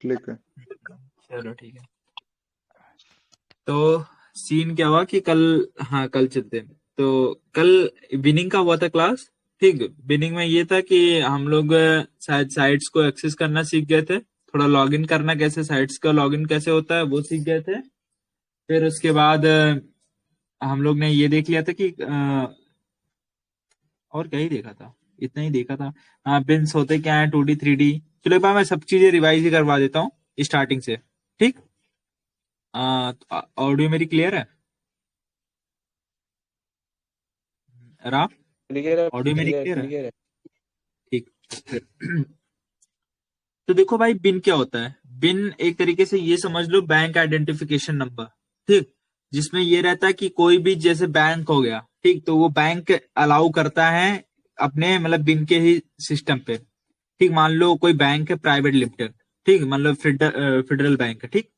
Click है। चलो ठीक है। तो सीन क्या हुआ कि कल, हाँ कल चलते हैं। तो कल बिनिंग का हुआ था क्लास। ठीक, बिनिंग में ये था कि हम लोग शायद साइट्स को एक्सेस करना सीख गए थे, थोड़ा लॉगिन करना, कैसे साइट्स का लॉगिन कैसे होता है वो सीख गए थे। फिर उसके बाद हम लोग ने ये देख लिया था कि और क्या ही देखा था, इतना ही देखा था। हाँ, बिन्स होते क्या है, 2D 3D। चलो एक बार मैं सब चीजें रिवाइज ही करवा देता हूँ स्टार्टिंग से। ठीक, ऑडियो मेरी क्लियर है राफ? क्लियर है, ऑडियो मेरी क्लियर है, क्लियर है? क्लियर है। ठीक। तो देखो भाई, बिन क्या होता है? बिन एक तरीके से ये समझ लो बैंक आइडेंटिफिकेशन नंबर। ठीक, जिसमें ये रहता है कि कोई भी जैसे बैंक हो गया, ठीक, तो वो बैंक अलाउ करता है अपने मतलब बिन के ही सिस्टम पे। ठीक, मान लो कोई बैंक है प्राइवेट लिमिटेड, ठीक, मतलब फेडरल बैंक है, ठीक,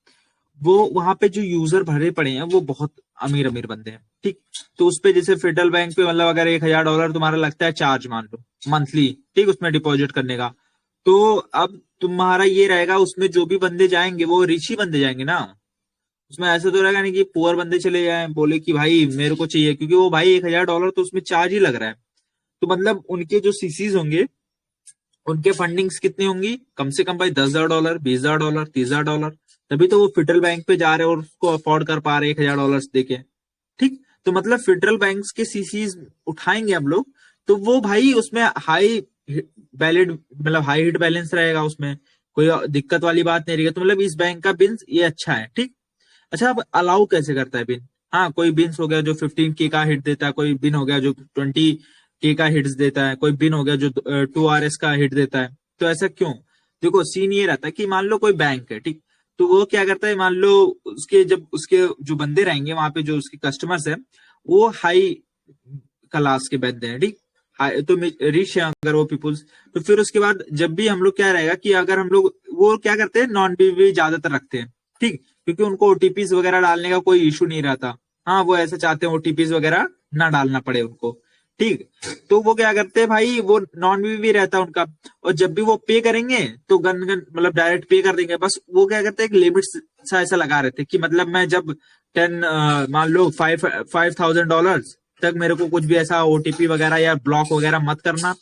वो वहां पे जो यूजर भरे पड़े हैं वो बहुत अमीर अमीर बंदे हैं। ठीक, तो उस पे जैसे फेडरल बैंक पे मतलब अगर $1,000 तुम्हारा लगता है चार्ज मान लो मंथली, ठीक, उसमें डिपॉजिट करने का, तो अब तुम्हारा ये रहेगा उसमें जो भी बंदे जाएंगे वो रिच ही बंदे जाएंगे ना। उसमें ऐसा तो रहेगा नहीं कि पुअर बंदे चले जाए बोले कि भाई मेरे को चाहिए, क्योंकि वो भाई $1,000 तो उसमें चार्ज ही लग रहा है। तो मतलब उनके जो सीसीज होंगे उनके फंडिंग्स कितनी होंगी, कम से कम भाई $10,000, $20,000, $30,000। तभी तो वो फेडरल बैंक पे जा रहे हैं और उसको अफोर्ड कर पा रहे हैं $1,000 देके। ठीक, तो मतलब फेडरल बैंक के सीसीज उठाएंगे हम लोग, तो वो भाई उसमें हाई वैलिड मतलब हाई हिट बैलेंस रहेगा, उसमें कोई दिक्कत वाली बात नहीं रहेगी। तो मतलब इस बैंक का बिन ये अच्छा है। ठीक, अच्छा अब अलाउ कैसे करता है बिन? हाँ, कोई बिन्स हो गया जो 15K का हिट देता है, कोई बिन हो गया जो 20K का हिट्स देता है, कोई बिन हो गया जो 2RS का हिट देता है। तो ऐसा क्यों? देखो सीन ये रहता है कि मान लो कोई बैंक है, ठीक, तो वो क्या करता है, मान लो उसके जब उसके जो बंदे रहेंगे वहां पे जो उसके कस्टमर्स है वो हाई क्लास के बंदे हैं, ठीक, हाई तो रिच है अगर वो पीपुल्स, तो फिर उसके बाद जब भी हम लोग क्या रहेगा कि अगर हम लोग वो क्या करते हैं नॉन बीवी ज्यादातर रखते हैं। ठीक, क्योंकि उनको ओटीपीज वगैरह डालने का कोई इशू नहीं रहता। हाँ, वो ऐसा चाहते हैं ओटीपीज वगैरह ना डालना पड़े उनको। ठीक, तो वो क्या करते हैं भाई, वो नॉन बीवी रहता है उनका, और जब भी वो पे करेंगे तो गन गन मतलब डायरेक्ट पे कर देंगे। बस वो क्या करते हैं एक लिमिट सा ऐसा लगा रहे थे कि मतलब मैं जब 10 मान लो $5,000 तक मेरे को कुछ भी ऐसा ओटीपी वगैरह या ब्लॉक वगैरह मत करना।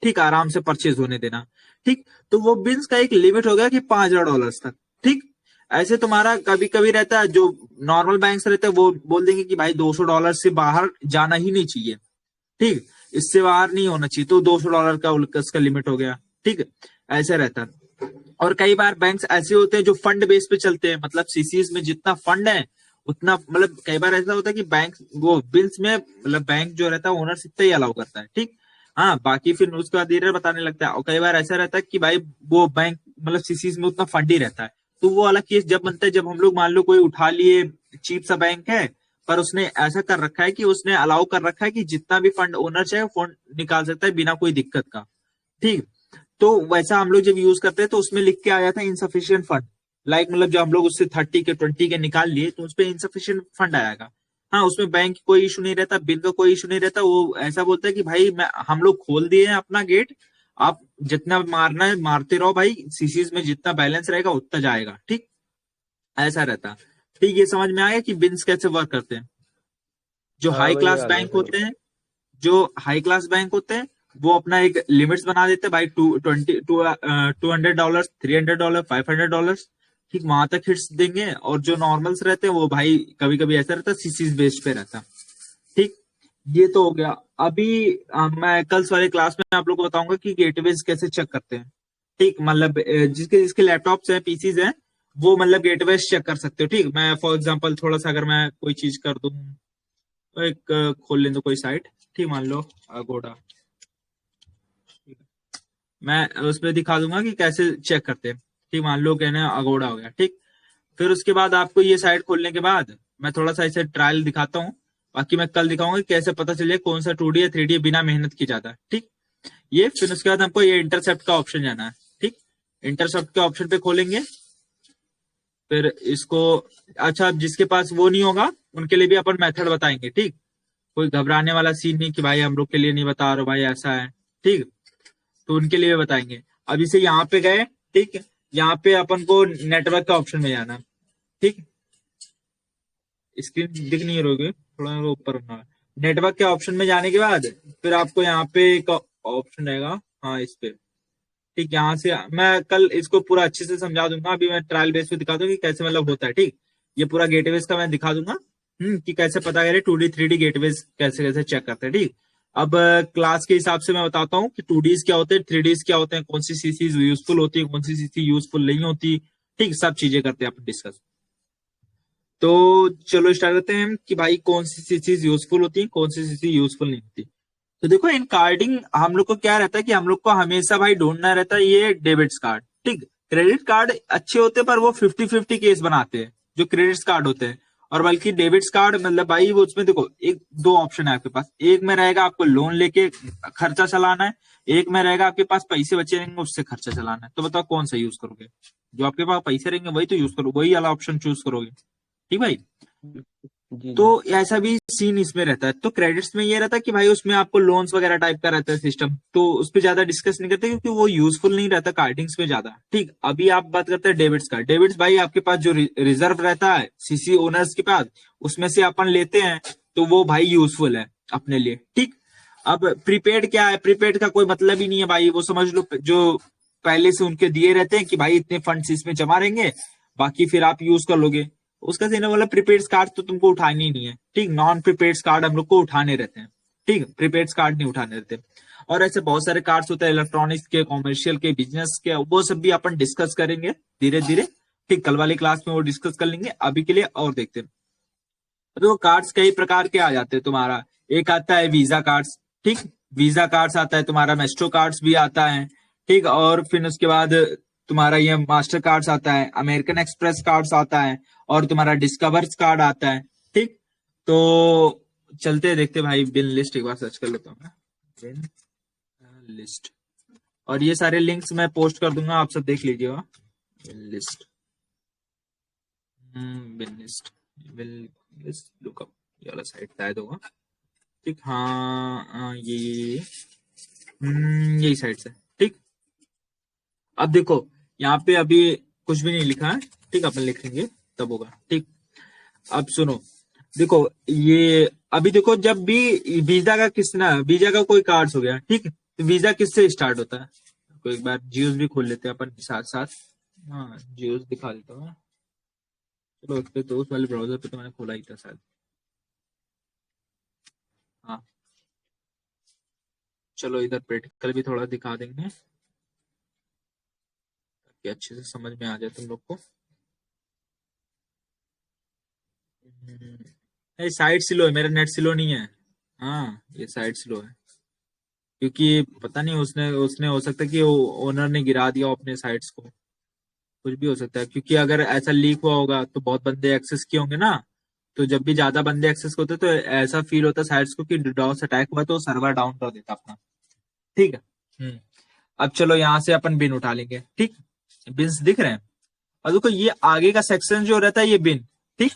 ठीक, आराम से परचेज होने देना। ठीक, तो वो बिन्स का एक लिमिट हो गया कि $5,000 तक। ठीक, ऐसे तुम्हारा कभी कभी रहता है जो नॉर्मल बैंक्स रहते हैं वो बोल देंगे कि भाई $200 से बाहर जाना ही नहीं चाहिए। ठीक, इससे बाहर नहीं होना चाहिए, तो $200 का उसका लिमिट हो गया। ठीक, ऐसे रहता है। और कई बार बैंक्स ऐसे होते हैं जो फंड बेस पे चलते हैं, मतलब सीसीज में जितना फंड है उतना, मतलब कई बार ऐसा होता है कि बैंक वो बिल्स में मतलब बैंक जो रहता है ओनर इतना ही अलाउ करता है। ठीक, हाँ, बाकी फिर उसका धीरे बताने लगता है। और कई बार ऐसा रहता है कि भाई वो बैंक मतलब सीसीज में उतना फंड ही रहता है, तो वो अलग केस जब बनता है जब हम लोग मान लो कोई उठा लिए, चीप सा बैंक है पर उसने ऐसा कर रखा है कि उसने अलाउ कर रखा है कि जितना भी फंड ओनर चाहे फंड निकाल सकता है बिना कोई दिक्कत का। ठीक, तो वैसा हम लोग जब यूज करते हैं तो उसमें लिख के आ जाता है इनसफिशियंट फंड। लाइक मतलब जब हम लोग उससे 30 के 20 के निकाल लिए तो उसपे इनसफिशियंट फंड आएगा। हाँ, उसमें बैंक की कोई इशू नहीं रहता, बिल का कोई इशू नहीं रहता। वो ऐसा बोलता है कि भाई मैं हम लोग खोल दिए हैं अपना गेट, आप जितना मारना है मारते रहो भाई, सीसीज में जितना बैलेंस रहेगा उतना जाएगा। ठीक, ऐसा रहता। ठीक, ये समझ में आया कि बिन्स कैसे वर्क करते हैं। जो हाँ हाई भाई क्लास आ गया बैंक समझ। होते हैं, जो हाई क्लास बैंक होते हैं वो अपना एक लिमिट्स बना देते हैं भाई, $200, $300, $500। ठीक, वहां तक हिट्स देंगे। और जो नॉर्मल्स रहते हैं वो भाई कभी कभी ऐसा रहता है सीसीज बेस्ड पे रहता है। ठीक, ये तो हो गया। अभी मैं कल वाले क्लास में आप लोग को बताऊंगा कि गेटवेज कैसे चेक करते हैं। ठीक, मतलब जिसके जिसके लैपटॉप्स हैं पीसीज हैं वो मतलब गेटवेज चेक कर सकते हो। ठीक, मैं फॉर एग्जांपल थोड़ा सा अगर मैं कोई चीज कर दूं, तो एक खोल लें तो कोई साइट, ठीक, मान लो अगोडा, मैं उस पर दिखा दूंगा कि कैसे चेक करते हैं। ठीक, मान लो कहना है अगोडा हो गया। ठीक, फिर उसके बाद आपको ये साइट खोलने के बाद मैं थोड़ा सा इसे ट्रायल दिखाता हूँ। बाकी मैं कल दिखाऊंगा कि कैसे पता चले कौन सा 2D या 3D बिना मेहनत की जाता है। ठीक, ये फिर उसके बाद हमको ये इंटरसेप्ट का ऑप्शन जाना है। ठीक, इंटरसेप्ट के ऑप्शन पे खोलेंगे, फिर इसको, अच्छा अब जिसके पास वो नहीं होगा उनके लिए भी अपन मेथड बताएंगे। ठीक, कोई घबराने वाला सीन नहीं कि भाई हम लोग के लिए नहीं बता रहे भाई ऐसा है। ठीक, तो उनके लिए बताएंगे। अब इसे यहाँ पे गए, ठीक, यहाँ पे अपन को नेटवर्क का ऑप्शन में जाना है, ठीक। स्क्रीन दिख नहीं रही, थोड़ा ऊपर होना है। नेटवर्क के ऑप्शन में जाने के बाद फिर आपको यहाँ पे एक ऑप्शन रहेगा, हाँ इस पे, ठीक। यहाँ से मैं कल इसको पूरा अच्छे से समझा दूंगा, अभी मैं ट्रायल बेस पे दिखा दूंगा कि कैसे मतलब होता है, ठीक। ये पूरा गेटवेज का मैं दिखा दूंगा, कि कैसे पता करें 2D 3D गेटवेज कैसे कैसे चेक करते हैं, ठीक। अब क्लास के हिसाब से मैं बताता हूँ कि 2Ds क्या होते हैं, 3Ds क्या होते हैं, कौन सी सीसी यूजफुल होती है, कौन सी सीसी यूजफुल नहीं होती, ठीक। सब चीजें करते हैं अपन डिस्कस। तो चलो स्टार्ट करते हैं कि भाई कौन सी चीज यूजफुल होती है, कौन सी चीज यूजफुल नहीं होती। तो देखो इन कार्डिंग हम लोग को क्या रहता है कि हम लोग को हमेशा भाई ढूंढना रहता है ये डेबिट्स कार्ड, ठीक। क्रेडिट कार्ड अच्छे होते हैं पर वो 50-50 केस बनाते हैं जो क्रेडिट्स कार्ड होते हैं। और बल्कि डेबिट्स कार्ड मतलब भाई वो उसमें देखो एक दो ऑप्शन है आपके पास, एक में रहेगा आपको लोन लेके खर्चा चलाना है, एक में रहेगा आपके पास पैसे बचे रहेंगे उससे खर्चा चलाना है। तो बताओ कौन सा यूज करोगे? जो आपके पास पैसे रहेंगे वही तो यूज करो, वही वाला ऑप्शन चूज करोगे, ठीक भाई। जी तो जी। ऐसा भी सीन इसमें रहता है। तो क्रेडिट्स में ये रहता है कि भाई उसमें आपको लोन्स वगैरह टाइप का रहता है सिस्टम, तो उस पर ज्यादा डिस्कस नहीं करते क्योंकि वो यूजफुल नहीं रहता कार्डिंग्स में ज्यादा, ठीक। अभी आप बात करते हैं डेबिट्स का। डेबिट्स भाई आपके पास जो रिजर्व रहता है सीसी ओनर्स के पास, उसमें से अपन लेते हैं, तो वो भाई यूजफुल है अपने लिए, ठीक। अब प्रीपेड क्या है? प्रीपेड का कोई मतलब ही नहीं है भाई, वो समझ लो जो पहले से उनके दिए रहते हैं कि भाई इतने फंड्स इसमें जमा रहेंगे, बाकी फिर आप यूज कर लोगे। उसका सीन वाला प्रीपेड कार्ड तो तुमको उठानी ही नहीं है, ठीक। नॉन प्रीपेड कार्ड हम लोग को उठाने रहते हैं, ठीक। प्रीपेड कार्ड नहीं उठाने रहते। और ऐसे बहुत सारे कार्ड्स होते हैं इलेक्ट्रॉनिक्स के, कॉमर्शियल के, बिजनेस के, वो सब भी अपन डिस्कस करेंगे धीरे धीरे, ठीक। कल वाली क्लास में वो डिस्कस कर लेंगे। अभी के लिए और देखते हैं। तो कार्ड्स कई प्रकार के आ जाते हैं तुम्हारा। एक आता है वीजा कार्ड्स, ठीक। वीजा कार्ड्स आता है तुम्हारा, मेस्ट्रो कार्ड्स भी आता है, ठीक। और फिर उसके बाद तुम्हारा ये मास्टर कार्ड्स आता है, अमेरिकन एक्सप्रेस कार्ड्स आता है, और तुम्हारा डिस्कवर्स कार्ड आता है, ठीक। तो चलते देखते भाई बिल लिस्ट एक बार सर्च कर लेता हूँ मैं, बिल लिस्ट। और ये सारे लिंक्स मैं पोस्ट कर दूंगा, आप सब देख लीजिएगा। Bill list, bill list, bill list lookup, ये वाला साइट शायद होगा, ठीक। हाँ ये यही साइड से, ठीक। अब देखो यहाँ पे अभी कुछ भी नहीं लिखा है, ठीक। अपन लिखेंगे तब होगा, ठीक। अब सुनो, देखो ये अभी देखो जब भी वीजा का किसना वीजा का कोई कार्ड हो गया, ठीक। तो वीजा किससे स्टार्ट होता है? तो एक बार जियोस भी खोल लेते हैं अपन साथ साथ। हाँ जियोस दिखा देता हूँ। चलो उस पे तो उस वाले ब्राउजर पे तो मैंने खोला ही था शायद। हाँ चलो इधर प्रैक्टिकल भी थोड़ा दिखा देंगे ताकि अच्छे से समझ में आ जाए तुम लोग को। ये साइट स्लो है, मेरा नेट स्लो नहीं है। हाँ ये साइट स्लो है क्योंकि पता नहीं उसने उसने हो सकता है कि ओनर ने गिरा दिया हो अपने साइट्स को, कुछ भी हो सकता है। क्योंकि अगर ऐसा लीक हुआ होगा तो बहुत बंदे एक्सेस किए होंगे ना, तो जब भी ज्यादा बंदे एक्सेस होते तो ऐसा फील होता साइट्स को कि डॉस अटैक हुआ तो सर्वर डाउन कर देता अपना, ठीक है। अब चलो यहाँ से अपन बिन उठा लेंगे, ठीक। बिन्स दिख रहे हैं। और देखो ये आगे का सेक्शन जो रहता है ये बिन, ठीक।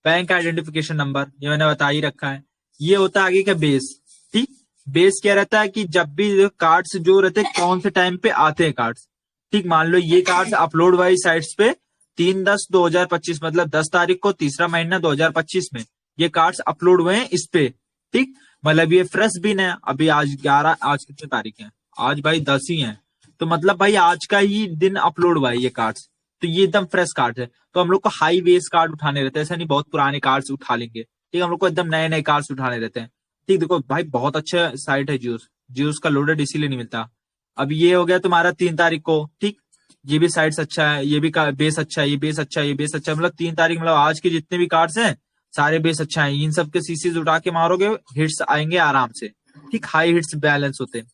बैंक आइडेंटिफिकेशन नंबर ये मैंने बता ही रखा है। ये होता है आगे का बेस, ठीक। बेस क्या रहता है कि जब भी कार्ड्स जो रहते हैं कौन से टाइम पे आते हैं कार्ड्स, ठीक। मान लो ये कार्ड्स अपलोड हुआ साइट्स पे 3/10/2025, मतलब 10 तारीख को, तीसरा महीना 2025 में ये कार्ड्स अपलोड हुए हैं इस पे, ठीक। मतलब ये फ्रेश बिन है। अभी आज 11, आज कितनी तारीख है? आज भाई 10 ही है। तो मतलब भाई आज का ही दिन अपलोड हुआ है ये कार्ड्स, तो ये एकदम फ्रेश कार्ड है। तो हम लोग को हाई बेस कार्ड उठाने रहते हैं, ऐसा नहीं बहुत पुराने कार्ड्स उठा लेंगे, ठीक। हम लोग को एकदम नए नए कार्ड्स उठाने रहते हैं, ठीक। देखो भाई बहुत अच्छा साइट है जियोस, जियोस का लोडेड इसीलिए नहीं मिलता। अब ये हो गया तुम्हारा 3 तारीख को, ठीक। ये भी साइट्स अच्छा है, ये भी बेस अच्छा है, ये बेस अच्छा है, ये बेस अच्छा है। मतलब 3 तारीख मतलब आज के जितने भी कार्ड्स हैं सारे बेस अच्छा है। इन सब के सीसीज उठा के मारोगे हिट्स आएंगे आराम से, ठीक। हाई हिट्स बैलेंस होते हैं,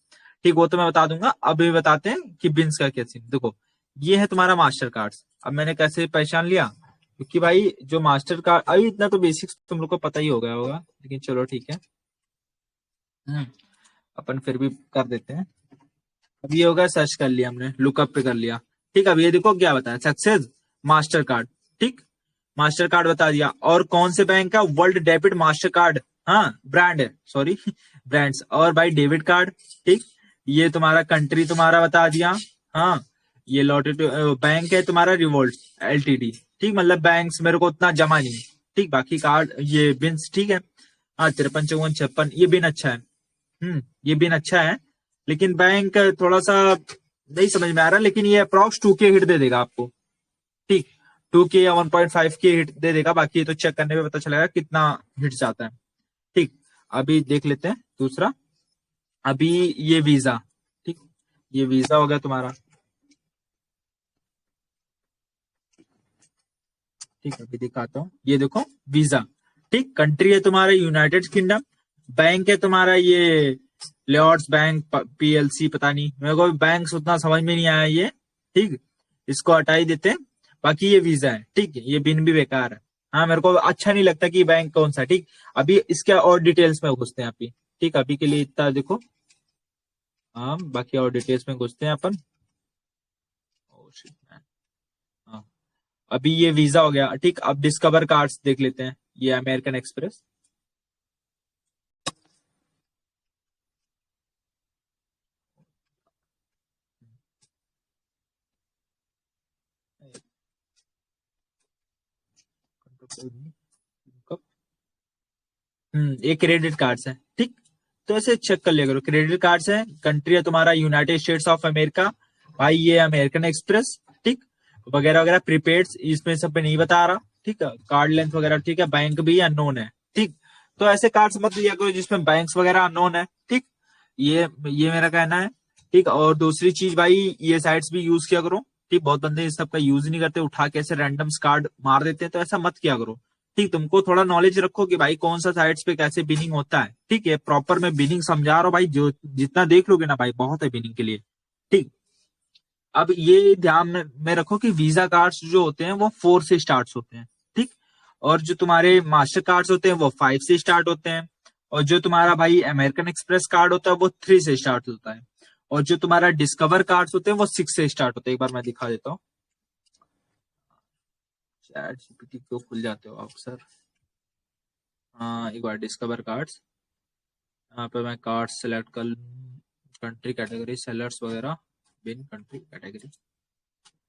ठीक। वो तो मैं बता दूंगा। अब ये बताते हैं कि बिन्स का क्या सीन। देखो ये है तुम्हारा मास्टर कार्ड। अब मैंने कैसे पहचान लिया? क्योंकि भाई जो मास्टर कार्ड, अभी इतना तो बेसिक्स तुम लोग को पता ही हो गया होगा, लेकिन चलो ठीक है। अपन फिर भी कर देते हैं। अब ये होगा सर्च कर लिया हमने, लुकअप पे कर लिया, ठीक। अब ये देखो क्या बताया, सक्सेस मास्टर कार्ड, ठीक। मास्टर कार्ड बता दिया। और कौन से बैंक का? वर्ल्ड डेबिट मास्टर कार्ड, हाँ ब्रांड है, सॉरी ब्रांड्स। और भाई डेबिट कार्ड, ठीक। ये तुम्हारा कंट्री तुम्हारा बता दिया, हाँ। ये लॉटरी बैंक है तुम्हारा रिवोल्ट एलटीडी, ठीक, मतलब बैंक्स मेरे को उतना जमा नहीं, ठीक। बाकी कार्ड ये बिन्स, ठीक है। हाँ 53 54 56 ये बिन अच्छा है। ये बिन अच्छा है, लेकिन बैंक थोड़ा सा नहीं समझ में आ रहा, लेकिन ये अप्रॉक्स 2K हिट दे देगा आपको, ठीक। 2K या 1.5K हिट दे देगा, बाकी ये तो चेक करने पे पता चलेगा कितना हिट जाता है, ठीक। अभी देख लेते हैं दूसरा। अभी ये वीजा, ठीक, ये वीजा हो गया तुम्हारा, ठीक है। अभी दिखाता हूँ, ये देखो वीजा, ठीक। कंट्री है तुम्हारा यूनाइटेड किंगडम, बैंक है तुम्हारा ये लॉर्ड्स बैंक पीएलसी, पता नहीं मेरे को बैंक उतना समझ में नहीं आया ये, ठीक। इसको हटा ही देते हैं। बाकी ये वीजा है, ठीक है। ये बिन भी बेकार है, हाँ मेरे को अच्छा नहीं लगता कि बैंक कौन सा, ठीक। अभी इसके और डिटेल्स में घुसते हैं अभी, ठीक। अभी के लिए इतना देखो, हाँ बाकी और डिटेल्स में घुसते हैं अपन। Oh shit, man. हाँ अभी ये वीजा हो गया, ठीक। अब डिस्कवर कार्ड्स देख लेते हैं, ये अमेरिकन एक्सप्रेस, ये क्रेडिट कार्ड्स है, ठीक। तो ऐसे चेक कर लिया करो, क्रेडिट कार्ड्स है, कंट्री है तुम्हारा यूनाइटेड स्टेट्स ऑफ अमेरिका, भाई ये अमेरिकन एक्सप्रेस, ठीक, वगैरह वगैरह। प्रीपेड इसमें सब पे नहीं बता रहा, ठीक है। कार्ड लेंथ वगैरह, ठीक है। बैंक भी अननोन है, ठीक। तो ऐसे कार्ड्स मत लिया करो जिसमें बैंक्स वगैरह अननोन है, ठीक। ये मेरा कहना है, ठीक। और दूसरी चीज भाई, ये साइट्स भी यूज किया करो, ठीक। बहुत बंदे इस सब का यूज नहीं करते, उठा के ऐसे रैंडम कार्ड मार देते हैं, तो ऐसा मत किया करो, ठीक। तुमको थोड़ा नॉलेज रखो कि भाई कौन सा साइट्स पे कैसे बिनिंग होता है, ठीक है। प्रॉपर मैं बिनिंग समझा रहा हूँ भाई, जो जितना देख लोगे ना भाई बहुत है बिनिंग के लिए, ठीक। अब ये ध्यान में रखो कि वीजा कार्ड्स जो होते हैं वो 4 से स्टार्ट होते हैं, ठीक। और जो तुम्हारे मास्टर कार्ड्स होते हैं वो 5 से स्टार्ट होते हैं। और जो तुम्हारा भाई अमेरिकन एक्सप्रेस कार्ड होता है वो 3 से स्टार्ट होता है। और जो तुम्हारा डिस्कवर कार्ड्स होते हैं वो 6 से स्टार्ट होते हैं। एक बार मैं दिखा देता हूँ, चैट जीपीटी क्यों खुल जाते हो आप सर। हाँ एक बार डिस्कवर कार्ड्स, यहाँ पे मैं कार्ड सेलेक्ट कर, कंट्री कैटेगरी सेलर्स वगैरह, बिन कंट्री कैटेगरी,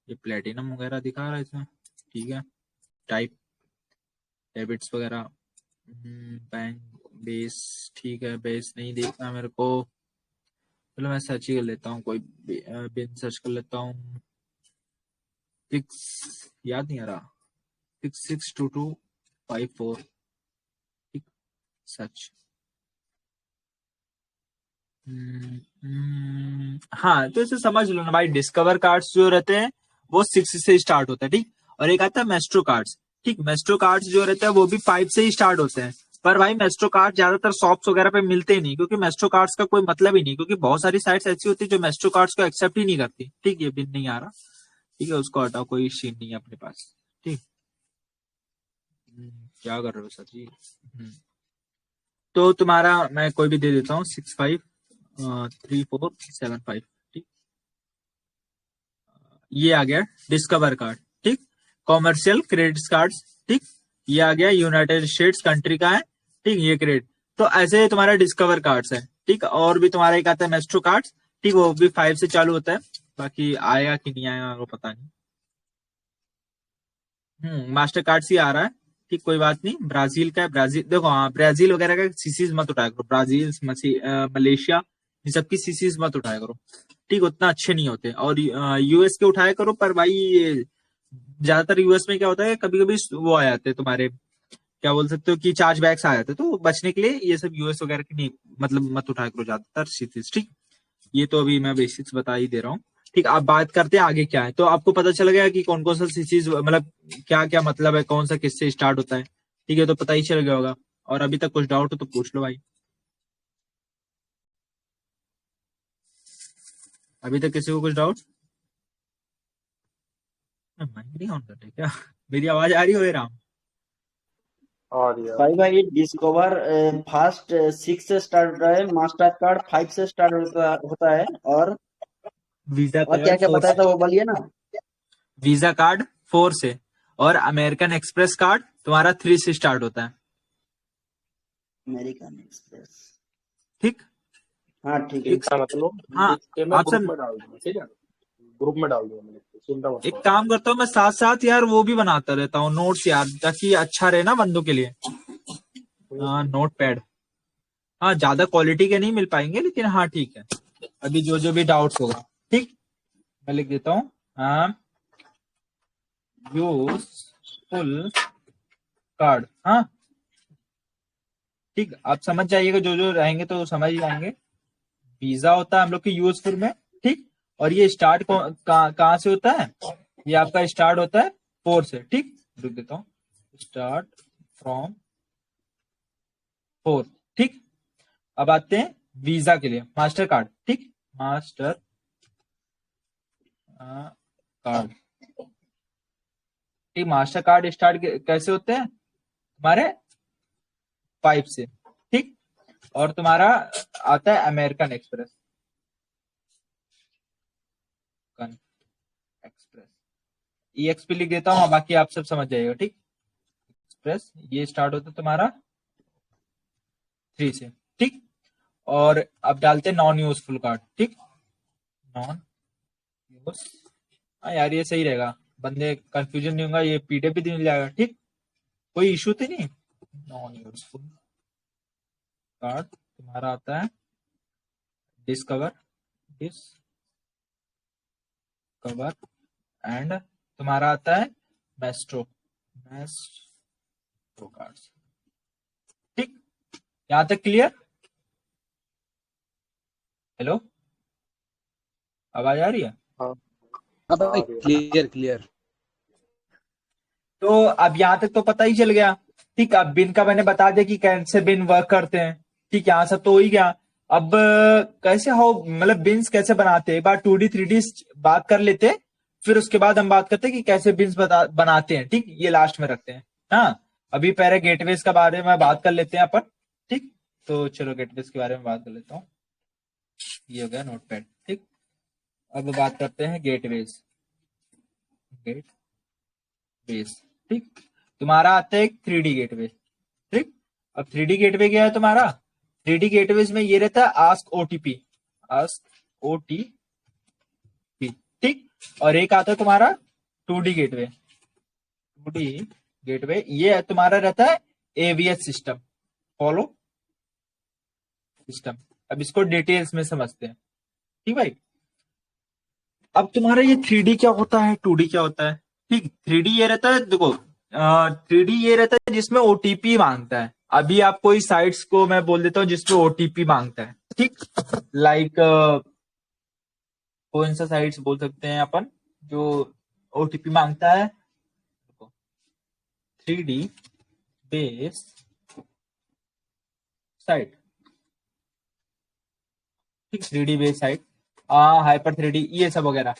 ये प्लेटिनम वगैरह दिखा रहा है इसमें, ठीक है। टाइप डेबिट्स वगैरह, बैंक बेस, ठीक है। बेस नहीं देखना मेरे को, चलो मैं सर्च ही कर लेता हूँ, कोई बिन सर्च कर लेता हूँ। फिक्स, याद नहीं आ रहा, 662254, ठीक। सर्च, हाँ तो इसे समझ लो ना भाई, डिस्कवर कार्ड्स जो रहते हैं वो 6 से स्टार्ट होता है, ठीक। और एक आता है मेस्ट्रो कार्ड्स, ठीक। मेस्ट्रो कार्ड्स जो रहते हैं वो भी 5 से ही स्टार्ट होते हैं। पर भाई मेस्ट्रो कार्ड ज्यादातर शॉप्स वगैरह पे मिलते ही नहीं, क्योंकि मेस्ट्रो कार्ड्स का कोई मतलब ही नहीं, क्योंकि बहुत सारी साइट्स ऐसी होती है जो मेस्ट्रो कार्ड्स को एक्सेप्ट ही नहीं करती, ठीक। ये बिन नहीं आ रहा, ठीक है, उसको हटाओ, कोई सीन नहीं है अपने पास, ठीक। क्या कर रहे हो सर जी। तो तुम्हारा मैं कोई भी दे देता हूँ, 653475, ठीक। ये आ गया डिस्कवर कार्ड, ठीक। कॉमर्शियल क्रेडिट कार्ड, ठीक। ये आ गया यूनाइटेड स्टेट्स कंट्री का है, ठीक। ये क्रेडिट, तो ऐसे तुम्हारा डिस्कवर कार्ड्स है, ठीक। और भी तुम्हारा एक आता है मेस्ट्रो कार्ड्स, ठीक, वो भी 5 से चालू होता है। बाकी आएगा कि नहीं आएगा वो पता नहीं। मास्टर कार्ड से आ रहा है, ठीक, कोई बात नहीं। ब्राजील का है, ब्राजील देखो, हाँ ब्राजील वगैरह का सीसीज मत उठाया करो, ब्राजील मलेशिया इन सबकी सीसीज मत उठाया करो, ठीक। उतना अच्छे नहीं होते। और यूएस के उठाया करो, पर भाई ये ज्यादातर यूएस में क्या होता है, कभी कभी वो आ जाते हैं तुम्हारे, क्या बोल सकते हो कि चार्ज बैक्स आ जाते हैं, तो बचने के लिए ये सब यूएस वगैरह की नहीं, मतलब मत उठाया करो ज्यादातर सीसीज, ठीक। ये तो अभी मैं बेसिक्स बता ही दे रहा हूँ, ठीक। आप बात करते हैं आगे क्या है, तो आपको पता चल गया कि कौन कौन सा चीज, मतलब क्या क्या मतलब है, कौन सा किससे स्टार्ट होता है, ठीक है। तो पता ही चल गया होगा। और अभी तक कुछ डाउट हो तो पूछ लो भाई। अभी तक किसी को कुछ डाउट, माइक नहीं ऑन करते क्या? मेरी आवाज आ रही हो राम? और यार भाई डिस्कवर फास्ट 6 से स्टार्ट होता है, मास्टर कार्ड 5 से स्टार्ट होता है। वीजा और क्या कार्ड क्या 4 बताया से, था वो बोलिए ना। वीजा कार्ड 4 से, और अमेरिकन एक्सप्रेस कार्ड तुम्हारा 3 से स्टार्ट होता है, अमेरिकन एक्सप्रेस, ठीक। हाँ ठीक है। एक, इसका मतलब हाँ लिख के मैं आप ग्रुप सब, में डाल दूंगा, ठीक है। ग्रुप में डाल दूंगा मैंने, चिंता मत एक करो। काम करता हूँ मैं, साथ साथ यार वो भी बनाता रहता हूँ नोट्स यार, ताकि अच्छा रहे ना बंदों के लिए। Note pad. हाँ, ज्यादा क्वालिटी के नहीं मिल पाएंगे, लेकिन हाँ ठीक है, अभी जो जो भी डाउट्स होगा। ठीक, मैं लिख देता हूँ। हाँ, यूजफुल कार्ड। हाँ ठीक, आप समझ जाइएगा, जो जो रहेंगे तो समझ ही जाएंगे। वीजा होता है हम लोग के यूजफुल में। ठीक, और ये स्टार्ट कहाँ से होता है? ये आपका स्टार्ट होता है 4 से। ठीक, लिख देता हूँ, स्टार्ट फ्रॉम 4। ठीक, अब आते हैं वीजा के लिए, मास्टर कार्ड। ठीक, मास्टर कार्ड। ठीक, मास्टर कार्ड स्टार्ट कैसे होते हैं तुम्हारे? 5 से। ठीक, और तुम्हारा आता है अमेरिकन एक्सप्रेस। एक्सप्रेस EXP लिख देता हूँ, बाकी आप सब समझ जाइएगा। ठीक, एक्सप्रेस ये स्टार्ट होता है तुम्हारा 3 से। ठीक, और अब डालते हैं नॉन यूजफुल कार्ड। ठीक, नॉन यूज, हाँ यार ये सही रहेगा, बंदे कंफ्यूजन नहीं होगा, ये PDF भी मिल जाएगा। ठीक, कोई इशू तो नहीं। नॉन यूजफुल कार्ड तुम्हारा आता है डिस्कवर एंड तुम्हारा आता है मेस्ट्रो कार्ड। ठीक, यहां तक क्लियर? हेलो, आवाज आ रही है? हाँ हाँ भाई, आ रही है। Clear clear. तो अब यहां तक तो पता ही चल गया। ठीक, अब बिन का मैंने बता दिया कि कैसे बिन वर्क करते हैं। ठीक, यहाँ सब तो हो ही गया। अब कैसे हो, मतलब बिन्स कैसे बनाते हैं, एक बार 2D 3D बात कर लेते हैं, फिर उसके बाद हम बात करते हैं कि कैसे बिन्स बनाते हैं। ठीक, ये लास्ट में रखते हैं। हाँ, अभी पहले गेटवेज का बारे में बात कर लेते हैं अपन। ठीक, तो चलो गेटवेज के बारे में बात कर लेता हूँ। ये हो गया नोटपैड। ठीक, अब बात करते हैं गेटवेज। गेटवेज, ठीक, तुम्हारा आता है एक 3D गेटवे। ठीक, अब 3D गेटवे क्या है तुम्हारा? 3D गेटवेज में ये रहता है आस्क OTP। ठीक, और एक आता है तुम्हारा 2D गेटवे। 2D गेटवे ये तुम्हारा रहता है AVS सिस्टम, फॉलो सिस्टम। अब इसको डिटेल्स में समझते हैं। ठीक भाई, अब तुम्हारा ये 3D क्या होता है, 2D क्या होता है? ठीक, 3D ये रहता है, देखो 3D ये रहता है जिसमें OTP मांगता है। अभी आप कोई साइट्स को मैं बोल देता हूँ जिसमें OTP मांगता है। ठीक, लाइक कौन सा साइट्स बोल सकते हैं अपन जो OTP मांगता है? 3D base site. ठीक, 3D base site, hyper 3D ये सब वगैरह।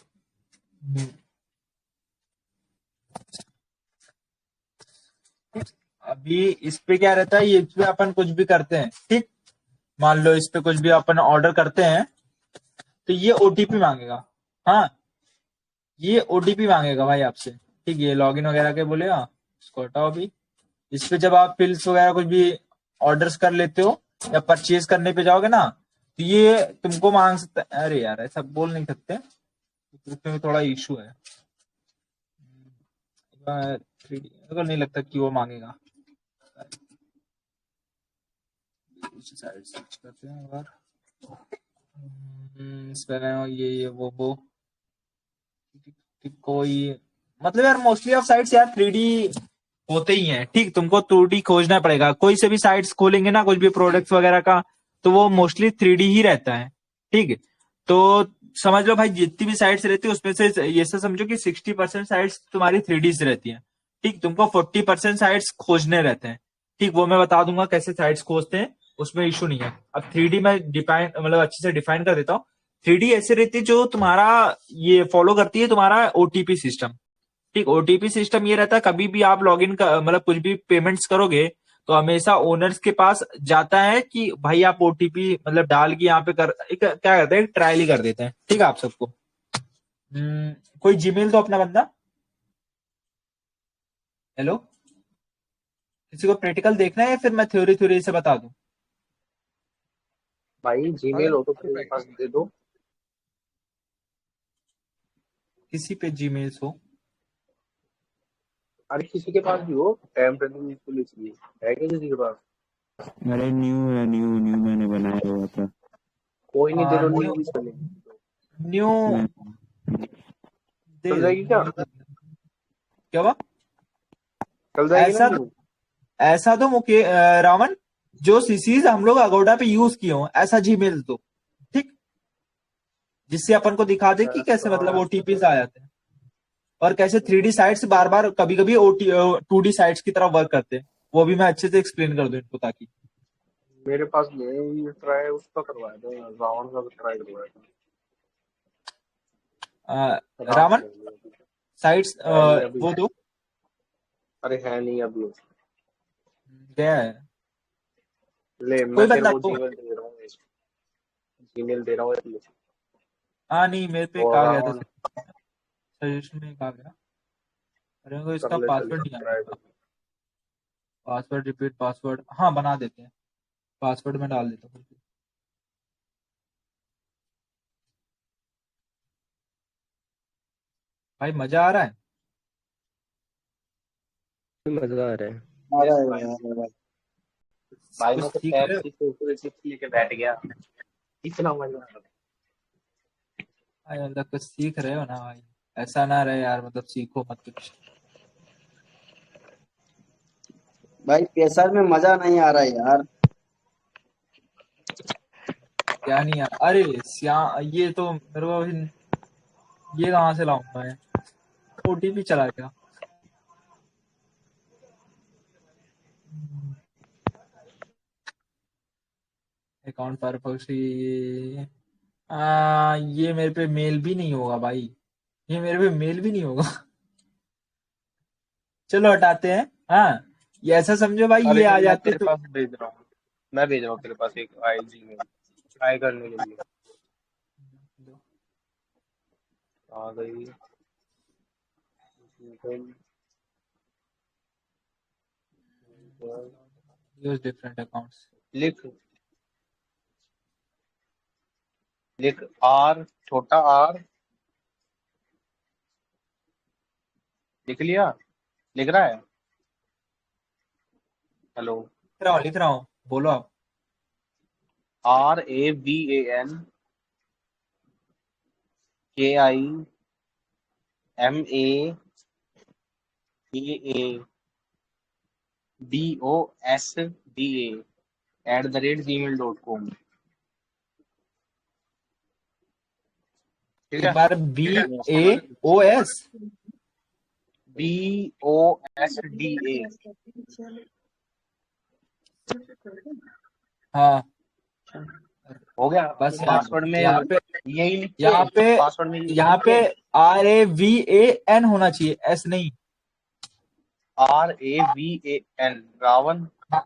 अभी इस पे क्या रहता है, ये इस पे अपन कुछ भी करते हैं। ठीक, मान लो इस पे कुछ भी अपन ऑर्डर करते हैं, तो ये OTP मांगेगा। हाँ, ये OTP मांगेगा भाई आपसे। ठीक, ये लॉगिन वगैरह के बोलेगा, इसको हटाओ। अभी इस पे जब आप बिल्स वगैरह कुछ भी ऑर्डर्स कर लेते हो या परचेज करने पे जाओगे ना, तो ये तुमको मांग सकता है। अरे यार ऐसा बोल नहीं सकते, उसमें थोड़ा इशू है। 3D मेरे को नहीं लगता कि वो मांगेगा। सर्च करते हैं और इस पर ये वो कोई, मतलब यार मोस्टली ऑफ साइट्स यार 3D होते ही हैं। ठीक, तुमको 2D खोजना पड़ेगा। कोई से भी साइट्स खोलेंगे ना कुछ भी प्रोडक्ट्स वगैरह का, तो वो मोस्टली 3D ही रहता है। ठीक है, तो समझ लो भाई जितनी भी साइट्स रहती है उसमें से ये से समझो कि 60% साइट्स तुम्हारी 3D से रहती है। ठीक, तुमको 40% साइट्स खोजने रहते हैं। ठीक, वो मैं बता दूंगा कैसे साइट्स खोजते हैं, उसमें इशू नहीं है। अब 3D में डिफाइन, मतलब अच्छे से डिफाइन कर देता हूँ। 3D ऐसे रहती है जो तुम्हारा ये फॉलो करती है तुम्हारा OTP सिस्टम। ठीक, OTP सिस्टम ये रहता है कभी भी आप लॉगिन का मतलब कुछ भी पेमेंट्स करोगे तो हमेशा ओनर्स के पास जाता है कि भाई आप OTP मतलब डाल के यहाँ पे कर एक क्या करते हैं, ट्रायल ही कर देते हैं। ठीक है, आप सबको कोई जीमेल तो अपना बंदा। हेलो, किसी को प्रैक्टिकल देखना है या फिर मैं थ्योरी थ्योरी से बता दूं? भाई जीमेल हो तो मेरे पास दे दो। किसी पे जीमेल्स हो। अरे किसी के पास भी हो, टेम्परेरी के लिए चाहिए, है क्या किसी के पास? अरे न्यू है, न्यू मैंने बनाया हुआ था। कोई नहीं, दे दो, न्यू न्यू भी चलेगी। न्यू मैं दे चल दो जाएगी क्या? क्या हुआ? चल जाएगी ना ऐसा न्यू? ऐसा तो मुके रावण, जो सीसीज हम लोग अगोडा पे यूज किए हो ऐसा जीमेल दो, ठीक, जिससे अपन को दिखा दे कि कैसे मतलब ओटीपी आ जाते हैं और कैसे 3D साइट्स बार बार कभी कभी 2D साइट्स की तरह वर्क करते हैं, वो भी मैं अच्छे से एक्सप्लेन कर दूं इनको, ताकि मेरे पास नहीं है, ये ट्राई उसका करवाया था, रावण का भी ट्राई करवाया था। रावण साइट्स है नहीं अभी। वो दो। अरे है नहीं अभी। गया है ले कोई मैं तेरे बंदा को दो। जीमेल दे रहा हूँ, जीमेल दे रहा हूँ इसलिए। हाँ नहीं, मेरे पे एक और आ गया था रावण सजेशन में, एक आ गया। अरे को कर इसका ले, चल पासवर्ड नहीं आ ट्राई रहा। कर। पासवर्ड रिपीट पासवर्ड, हाँ बना देते हैं, पासवर्ड में डाल देता हूँ। भाई मजा आ रहा है। मजा आ रहा है। आ रहा है, आ रहा है। भाई कुछ मैं तो सीख रहे हो? पेप्सी कुरकुरे चिप्स लेके बैठ गया, इतना मजा आ रहा भाई मतलब कुछ सीख रहे हो ना भाई, ऐसा ना रहे यार, मतलब सीखो मत कुछ। भाई पेशर में मजा नहीं आ रहा है यार। क्या नहीं यार, अरे ये तो मेरे को ये कहाँ से लाऊंगा मैं, ओटीपी चला गया। अकाउंट फायरफॉक्स ये मेरे पे मेल भी नहीं होगा भाई, ये मेरे पे मेल भी नहीं होगा। चलो हटाते हैं। हाँ, ये ऐसा समझो भाई, है। ये अरे आ मैं जाते तेरे तो पास भेज रहा हूँ, मैं भेज रहा हूँ तेरे पास एक आई जीमेल ट्राई करने के लिए। आ गई यूज डिफरेंट अकाउंट्स। लिख लिख आर, छोटा आर, लिख लिया? लिख रहा है? हेलो? लिख रहा हूँ, बोलो आप। RAVANKIMADOSDA ठीक एक है? बार BAOS। BOSDA हाँ हो गया। बस पासवर्ड में यहाँ पे यही लिख के, यहाँ पे पासवर्ड में यही यहाँ लिख पे के RAVAN होना चाहिए, एस नहीं। RAVAN रावण। हाँ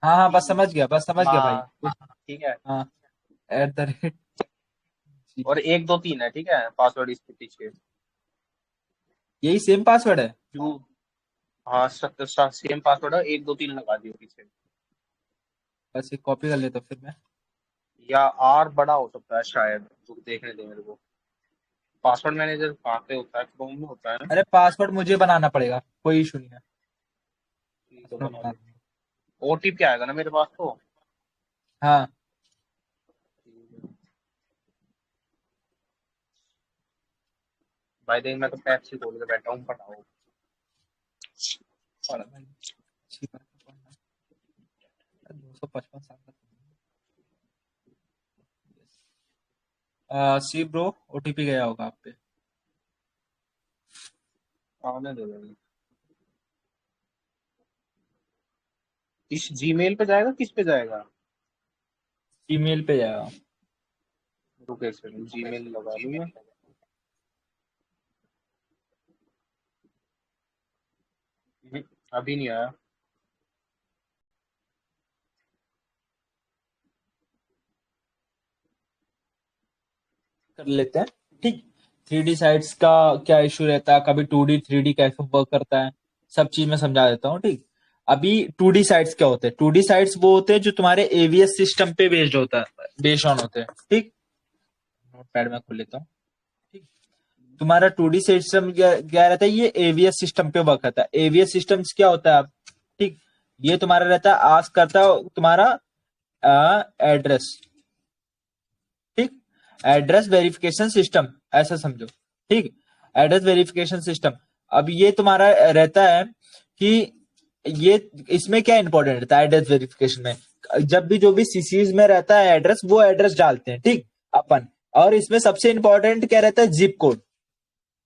हाँ हाँ, बस समझ गया भाई। हाँ ठीक है। हाँ @ और 1 2 3 है, ठीक है पासवर्ड इसके पीछे। यही सेम पासवर्ड है। क्यों? हाँ सेम पासवर्ड है, 1 2 3 लगा दियो पीछे। बस एक कॉपी कर लेता फिर मैं। या आर बड़ा हो सकता है शायद, तो देखने दे मेरे को। पासवर्ड मैनेजर कहाँ पे होता है? क्रोम में होता है ना? अरे पासवर्ड मुझे बनाना पड़ेगा, कोई इशू नहीं है। तो मैं बना बना लो। दूंगा। ओटीपी आएगा ना मेरे पास तो? हाँ भाई देख, मैं तो पेप्सी खोल के बैठा हूँ, पटाओ। पढ़ा भाई, अच्छी बात है पढ़ना। 255 साल का। सी ब्रो, ओटीपी गया होगा आप पे। आने दे देंगे। इस जीमेल पे जाएगा, किस पे जाएगा? ईमेल पे जाएगा। रुक एक सेकंड, जीमेल लगा दूं मैं। अभी नहीं आया। कर लेते हैं, ठीक। 3D साइट्स का क्या इशू रहता है, कभी 2D 3D कैसे वर्क करता है, सब चीज मैं समझा देता हूँ, ठीक। अभी 2D साइट्स क्या होते हैं? 2D साइट्स वो होते हैं जो तुम्हारे एवीएस सिस्टम पे बेस्ड होता है, बेस्ड ऑन होते हैं, ठीक। नोटपैड में खोल लेता हूँ, ठीक। तुम्हारा 2D सिस्टम क्या रहता है, ये एवीएस सिस्टम पे वर्क करता है। एवीएस सिस्टम्स क्या होता है आप, ठीक, ये तुम्हारा रहता है, आस्क करता है तुम्हारा एड्रेस, ठीक, एड्रेस वेरिफिकेशन सिस्टम ऐसा समझो, ठीक, एड्रेस वेरिफिकेशन सिस्टम। अब ये तुम्हारा रहता है कि ये इसमें क्या इंपॉर्टेंट रहता है एड्रेस वेरिफिकेशन में, जब भी जो भी सीसीज में रहता है एड्रेस, वो एड्रेस डालते हैं, ठीक, अपन। और इसमें सबसे इंपॉर्टेंट क्या रहता है, zip code.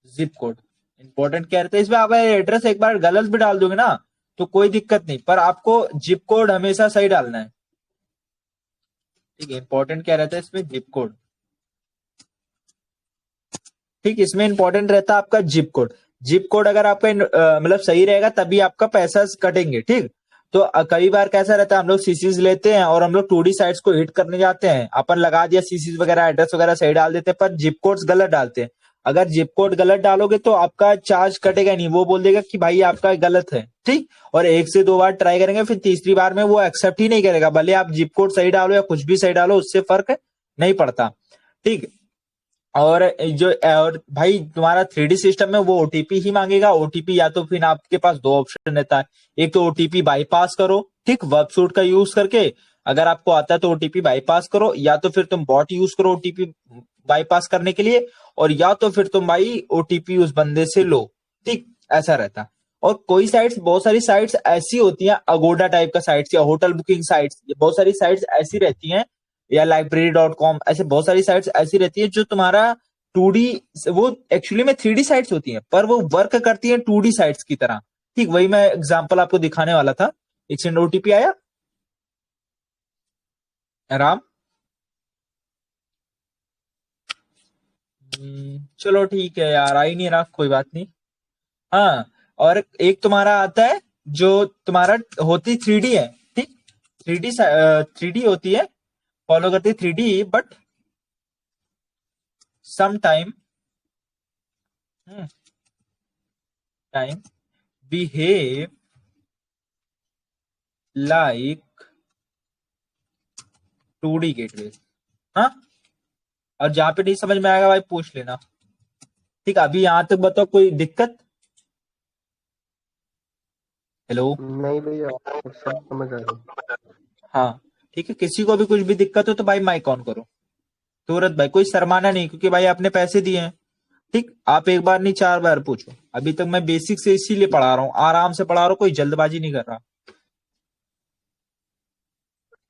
Zip code important क्या रहता है इसमें, आप एड्रेस एक बार गलत भी डाल दोगे ना तो कोई दिक्कत नहीं, पर आपको जिप कोड हमेशा सही डालना है, ठीक है। इंपॉर्टेंट क्या रहता है इसमें, जिप कोड, ठीक, इसमें इंपॉर्टेंट रहता है आपका जिप कोड। जिप कोड अगर आपका मतलब सही रहेगा तभी आपका पैसा कटेंगे, ठीक। तो कई बार कैसा रहता है, हम लोग सीसीज लेते हैं और हम लोग 2D साइट्स को हिट करने जाते हैं, अपन लगा दिया सीसीज वगैरह, एड्रेस वगैरह सही डाल देते हैं, पर जिप कोड्स गलत डालते हैं। अगर जिप कोड गलत डालोगे तो आपका चार्ज कटेगा नहीं, वो बोल देगा कि भाई आपका गलत है, ठीक। और 1 से 2 बार ट्राई करेंगे, फिर तीसरी बार में वो एक्सेप्ट ही नहीं करेगा, भले आप जिप कोड सही डालो या कुछ भी सही डालो, उससे फर्क नहीं पड़ता, ठीक। और भाई तुम्हारा 3D सिस्टम में वो ओटीपी ही मांगेगा। ओटीपी या तो फिर आपके पास 2 ऑप्शन रहता है, एक तो ओटीपी बाईपास करो, ठीक, वर्कसूट का यूज करके, अगर आपको आता है तो ओटीपी बाईपास करो, या तो फिर तुम बॉट यूज करो ओटीपी बाईपास करने के लिए, और या तो फिर तुम भाई ओटीपी उस बंदे से लो, ठीक, ऐसा रहता है। और कोई साइट्स, बहुत सारी साइट्स ऐसी होती हैं, अगोडा टाइप का साइट्स या होटल बुकिंग साइट्स, बहुत सारी साइट्स ऐसी रहती हैं, या library.com, ऐसे बहुत सारी साइट्स ऐसी रहती है जो तुम्हारा 2D, वो एक्चुअली में 3D साइट्स होती हैं, पर वो वर्क करती हैं 2D साइट्स की तरह, ठीक। वही मैं एग्जांपल आपको दिखाने वाला था। एक सेकंड, ओटीपी आया राम। चलो ठीक है यार, आ ही नहीं रहा, कोई बात नहीं। हाँ, और एक तुम्हारा आता है जो तुम्हारा होती 3D है, ठीक, 3D होती है, फॉलो करती 3D, but some time time behave like 2D gateway. हाँ, और जहां पे नहीं समझ में आएगा भाई पूछ लेना, ठीक। अभी यहां तक बताओ, कोई दिक्कत? हेलो। नहीं भैया, सब समझ आ रहा है। हाँ, ठीक है, किसी को भी कुछ भी दिक्कत हो तो भाई माइक ऑन करो तुरंत भाई, कोई शर्माना नहीं, क्योंकि भाई आपने पैसे दिए हैं, ठीक। आप एक बार नहीं 4 बार पूछो, अभी तक मैं बेसिक से इसीलिए पढ़ा रहा हूँ, आराम से पढ़ा रहा हूँ, कोई जल्दबाजी नहीं कर रहा।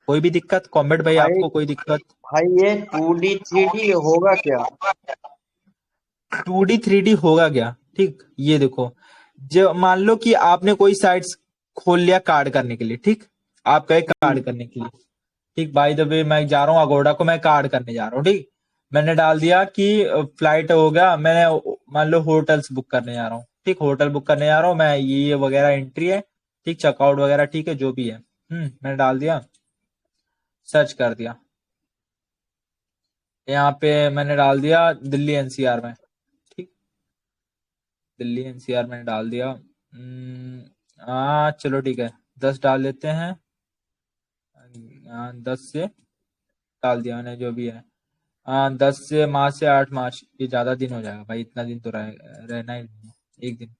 कोई भी दिक्कत, कॉमेंट भाई, भाई आपको कोई दिक्कत? भाई ये 2D 3D होगा क्या? 2D 3D होगा क्या, ठीक, ये देखो, जो मान लो कि आपने कोई साइट्स खोल लिया कार्ड करने के लिए, ठीक, आप गए कार्ड करने के लिए, ठीक, बाय द वे मैं जा रहा हूँ अगोड़ा को, मैं कार्ड करने जा रहा हूँ, ठीक। मैंने डाल दिया कि फ्लाइट हो गया, मैंने मान लो होटल्स बुक करने जा रहा हूँ, ठीक, होटल बुक करने जा रहा हूँ मैं, ये वगैरह एंट्री है, ठीक, चेकआउट वगैरह, ठीक है, जो भी है, मैंने डाल दिया, सर्च कर दिया, यहाँ पे मैंने डाल दिया दिल्ली एनसीआर में, ठीक, दिल्ली एनसीआर मैंने डाल दिया। चलो ठीक है, 10 डाल देते हैं, 10 से डाल दिया मैंने, जो भी है। 10 से 8 मार्च, ये ज्यादा दिन हो जाएगा भाई, इतना दिन तो रहना ही नहीं है, एक दिन,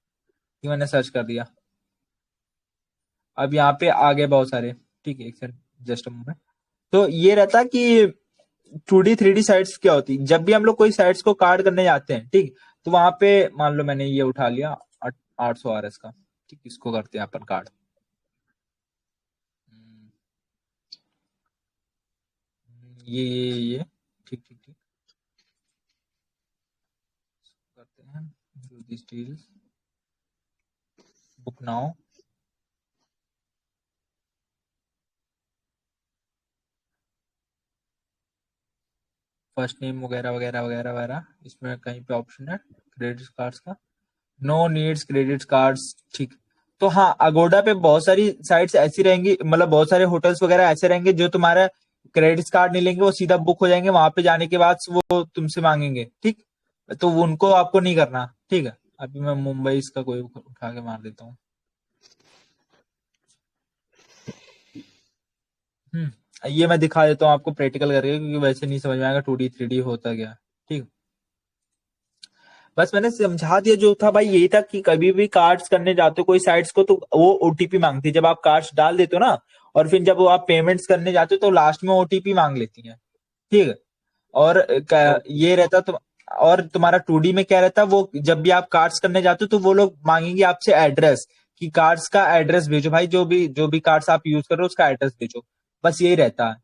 ये मैंने सर्च कर दिया। अब यहाँ पे आ गए बहुत सारे, ठीक है, एक सेकंड, जस्ट अ मोमेंट। तो ये रहता कि 2D 3D साइट्स क्या होती है, जब भी हम लोग कोई साइट्स को कार्ड करने जाते हैं, ठीक, तो वहां पे मान लो मैंने ये उठा लिया 800 RS का, ठीक, इसको करते हैं अपन कार्ड, ये ठीक ठीक ठीक करते हैं, do these deals, book now, first name वगैरह वगैरह वगैरह वगैरह, इसमें कहीं पे ऑप्शन है क्रेडिट कार्ड्स का, नो नीड्स क्रेडिट कार्ड्स, ठीक। तो हाँ, अगोडा पे बहुत सारी साइट्स ऐसी रहेंगी, मतलब बहुत सारे होटल्स वगैरह ऐसे रहेंगे जो तुम्हारा क्रेडिट कार्ड नहीं लेंगे, वो सीधा बुक हो जाएंगे, वहां पे जाने के बाद वो तुमसे मांगेंगे, ठीक, तो उनको आपको नहीं करना, ठीक है। अभी मैं मुंबई इसका कोई उठा के मार देता हूँ। ये मैं दिखा देता हूँ आपको प्रैक्टिकल करके, क्योंकि वैसे नहीं समझ में आएगा 2D 3D होता क्या, ठीक। बस मैंने समझा दिया, जो था भाई यही था कि कभी भी कार्ड्स करने जाते हो कोई साइट्स को तो वो ओटीपी मांगती है, जब आप कार्ड्स डाल देते हो ना, और फिर जब वो आप पेमेंट्स करने जाते हो तो लास्ट में ओटीपी मांग लेती है, ठीक है। और ये रहता तो, और तुम्हारा 2D में क्या रहता, वो जब भी आप कार्ड्स करने जाते हो तो वो लोग मांगेंगे आपसे एड्रेस, कि कार्ड्स का एड्रेस भेजो भाई, जो भी कार्ड्स आप यूज कर रहे हो उसका एड्रेस भेजो, बस यही रहता है।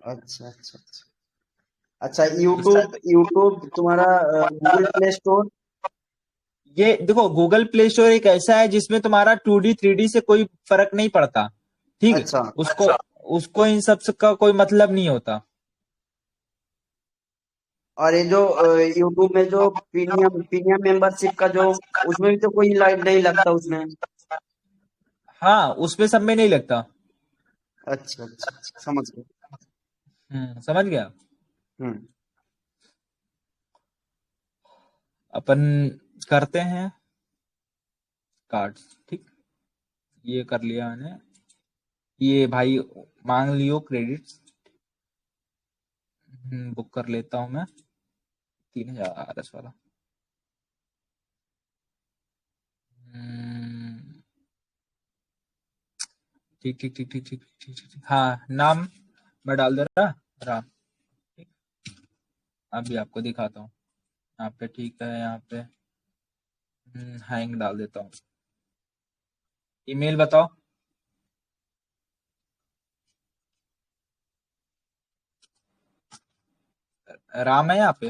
अच्छा अच्छा अच्छा। अच्छा, यूट्यूब यूट्यूब तुम्हारा गूगल प्ले स्टोर। ये देखो, गूगल प्ले स्टोर एक ऐसा है जिसमें तुम्हारा 2D 3D से कोई फर्क नहीं पड़ता, ठीक है। अच्छा, उसको उसको इन सब का कोई मतलब नहीं होता। और ये जो यूट्यूब में जो प्रीमियम प्रीमियम मेंबरशिप का जो, उसमें भी तो कोई लाइट नहीं लगता उसमें। हाँ, उसमें सब में नहीं लगता। अच्छा अच्छा, समझ गए। समझ गया। हम्म। अपन करते हैं कार्ड्स, ठीक। ये कर लिया मैंने, ये भाई मांग लियो क्रेडिट्स। बुक कर लेता हूं मैं 3000 वाला। हम्म, ठीक ठीक ठीक ठीक ठीक ठीक ठीक ठीक। हाँ, नाम मैं डाल दे रहा, राम, ठीक। अभी आपको दिखाता हूँ, यहाँ पे ठीक है, यहाँ पे हैंग डाल देता हूँ। ईमेल बताओ। राम है यहाँ पे।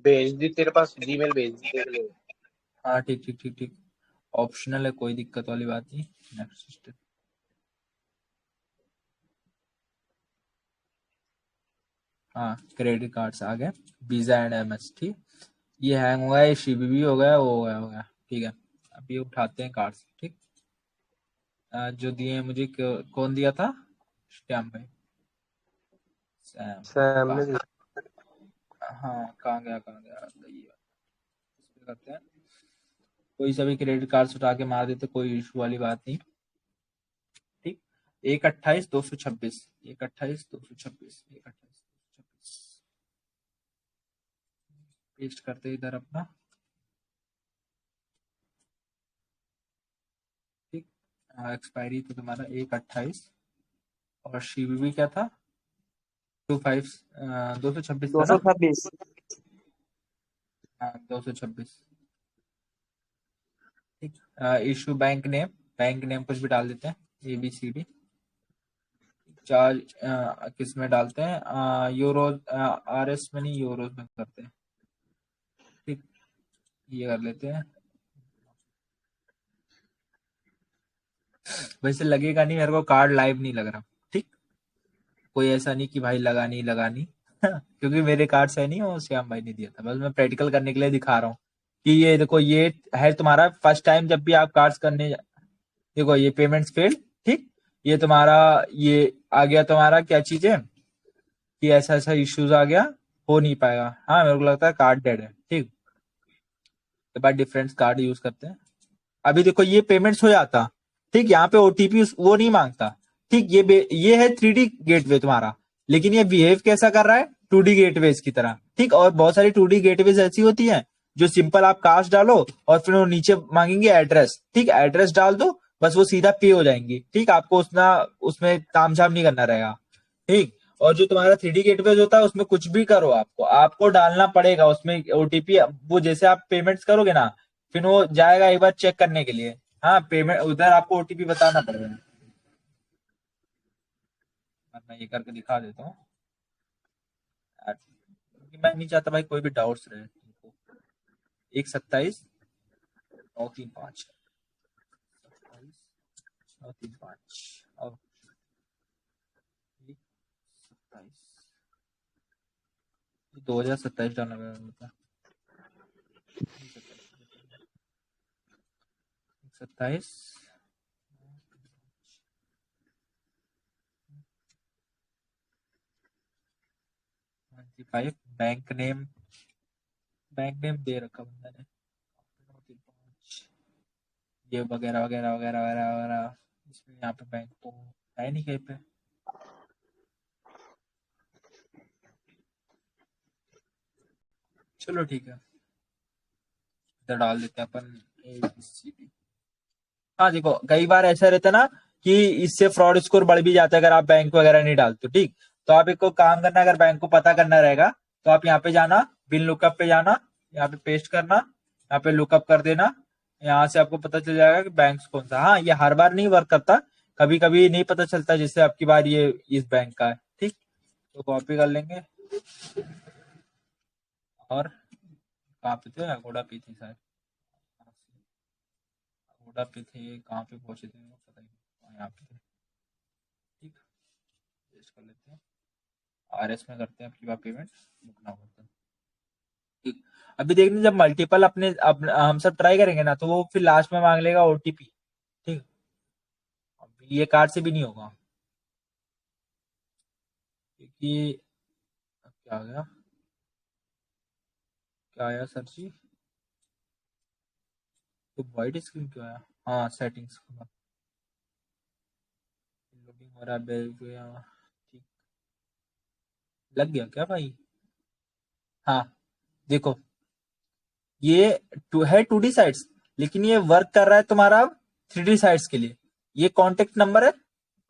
भेज दी तेरे पास, जीमेल भेज दी, देख ले। हाँ, ठीक ठीक ठीक ठीक। ऑप्शनल है, कोई दिक्कत वाली बात नहीं। Next step. हाँ, क्रेडिट कार्ड्स आ गए, वीजा एंड एमएस, ठीक। ये हैंग हो गया, ये सीबीबी हो गया, वो हो गया, ठीक है। अब ये उठाते हैं कार्ड्स, ठीक। जो दिए हैं मुझे, कौन दिया था? श्याम भाई, सैम। सैम ने कहाँ? दिया। हाँ, कहाँ गया ये। इस पे करते हैं, कोई सा भी क्रेडिट कार्ड उठा के मार देते, कोई इशू वाली बात नहीं, ठीक। 128 226, 128 226, 128 226, पेस्ट करते इधर अपना, ठीक। एक्सपायरी तो तुम्हारा 1/28, और सीवीवी क्या था? 226 दो था सौ ना? छब्बीस हाँ, 226, ठीक। इशू बैंक नेम कुछ भी डाल देते हैं, ABCD। चार्ज किस में डालते हैं? यूरो, RS में नहीं, यूरोज में करते हैं, ठीक। ये कर लेते हैं। वैसे लगेगा नहीं मेरे को, कार्ड लाइव नहीं लग रहा, ठीक। कोई ऐसा नहीं कि भाई लगा नहीं क्योंकि मेरे कार्ड है नहीं, वो श्याम भाई ने दिया था, बस मैं प्रैक्टिकल करने के लिए दिखा रहा हूँ कि ये देखो, ये है तुम्हारा फर्स्ट टाइम जब भी आप कार्ड्स करने देखो, ये पेमेंट्स फेल, ठीक। ये तुम्हारा, ये आ गया तुम्हारा क्या चीज है कि ऐसा ऐसा इश्यूज आ गया, हो नहीं पाएगा। हाँ, मेरे को लगता है कार्ड डेड है, ठीक। के बाद डिफरेंट कार्ड यूज करते हैं। अभी देखो, ये पेमेंट्स हो जाता, ठीक। यहाँ पे ओटीपी वो नहीं मांगता, ठीक। ये है 3D गेटवे तुम्हारा, लेकिन ये बिहेव कैसा कर रहा है? 2D गेटवेज की तरह, ठीक। और बहुत सारी 2D गेटवेज ऐसी होती हैं जो सिंपल आप कास्ट डालो और फिर वो नीचे मांगेंगे एड्रेस, ठीक। एड्रेस डाल दो, बस वो सीधा पे हो जाएंगी, ठीक। आपको उतना उसमें तामझाम नहीं करना रहेगा, ठीक। और जो तुम्हारा 3D गेटवेज होता है उसमें कुछ भी करो, आपको आपको डालना पड़ेगा उसमें ओटीपी, वो जैसे आप पेमेंट्स करोगे ना, फिर वो जाएगा एक बार चेक करने के लिए। हाँ, पेमेंट उधर आपको ओटीपी बताना पड़ेगा। मैं ये करके दिखा देता हूँ, क्योंकि मैं नहीं चाहता भाई कोई भी डाउट्स रहे तुमको। 127 935, 27 935, और 2027 डालना पड़ेगा। 27 25, बैंक नेम दे रखा बंदा ने, ये वगैरह वगैरह वगैरह वगैरह वगैरह, इसमें यहाँ पे बैंक तो है नहीं कहीं पे। चलो ठीक है, इधर डाल देते हैं अपन ABCD। हाँ देखो, कई बार ऐसा रहता है ना कि इससे फ्रॉड स्कोर बढ़ भी जाता है अगर आप बैंक वगैरह नहीं डालते हो। ठीक, तो आप एक को काम करना, अगर बैंक को पता करना रहेगा तो आप यहाँ पे जाना, बिन लुकअप पे जाना, यहाँ पे पेस्ट करना, यहाँ पे लुकअप कर देना, यहाँ से आपको पता चल जाएगा कि बैंक कौन सा। हाँ, ये हर बार नहीं वर्क करता, कभी कभी नहीं पता चलता, जिससे आपकी बार ये इस बैंक का है। ठीक, तो कॉपी कर लेंगे, और कहाँ पे थे, अगोड़ा पे थी शायद, अगोड़ा पे थे, कहाँ पे पहुंचे थे पता ही नहीं, यहाँ पे थे। ठीक, पेस्ट कर लेते हैं, RS में करते हैं आपकी बार पेमेंट, रुकना होता है। ठीक, अभी देखना जब मल्टीपल हम सब ट्राई करेंगे ना, तो वो फिर लास्ट में मांग लेगा OTP। ठीक, अब ये कार्ड से भी नहीं होगा, क्योंकि क्या आ गया, क्या आया सर जी, तो वाइट स्क्रीन क्यों आया। हाँ, सेटिंग्स लोडिंग हो रहा है, ठीक, लग गया क्या भाई। हाँ देखो, ये है 2D साइट्स, लेकिन ये वर्क कर रहा है तुम्हारा 3D साइट्स के लिए। ये कॉन्टेक्ट नंबर है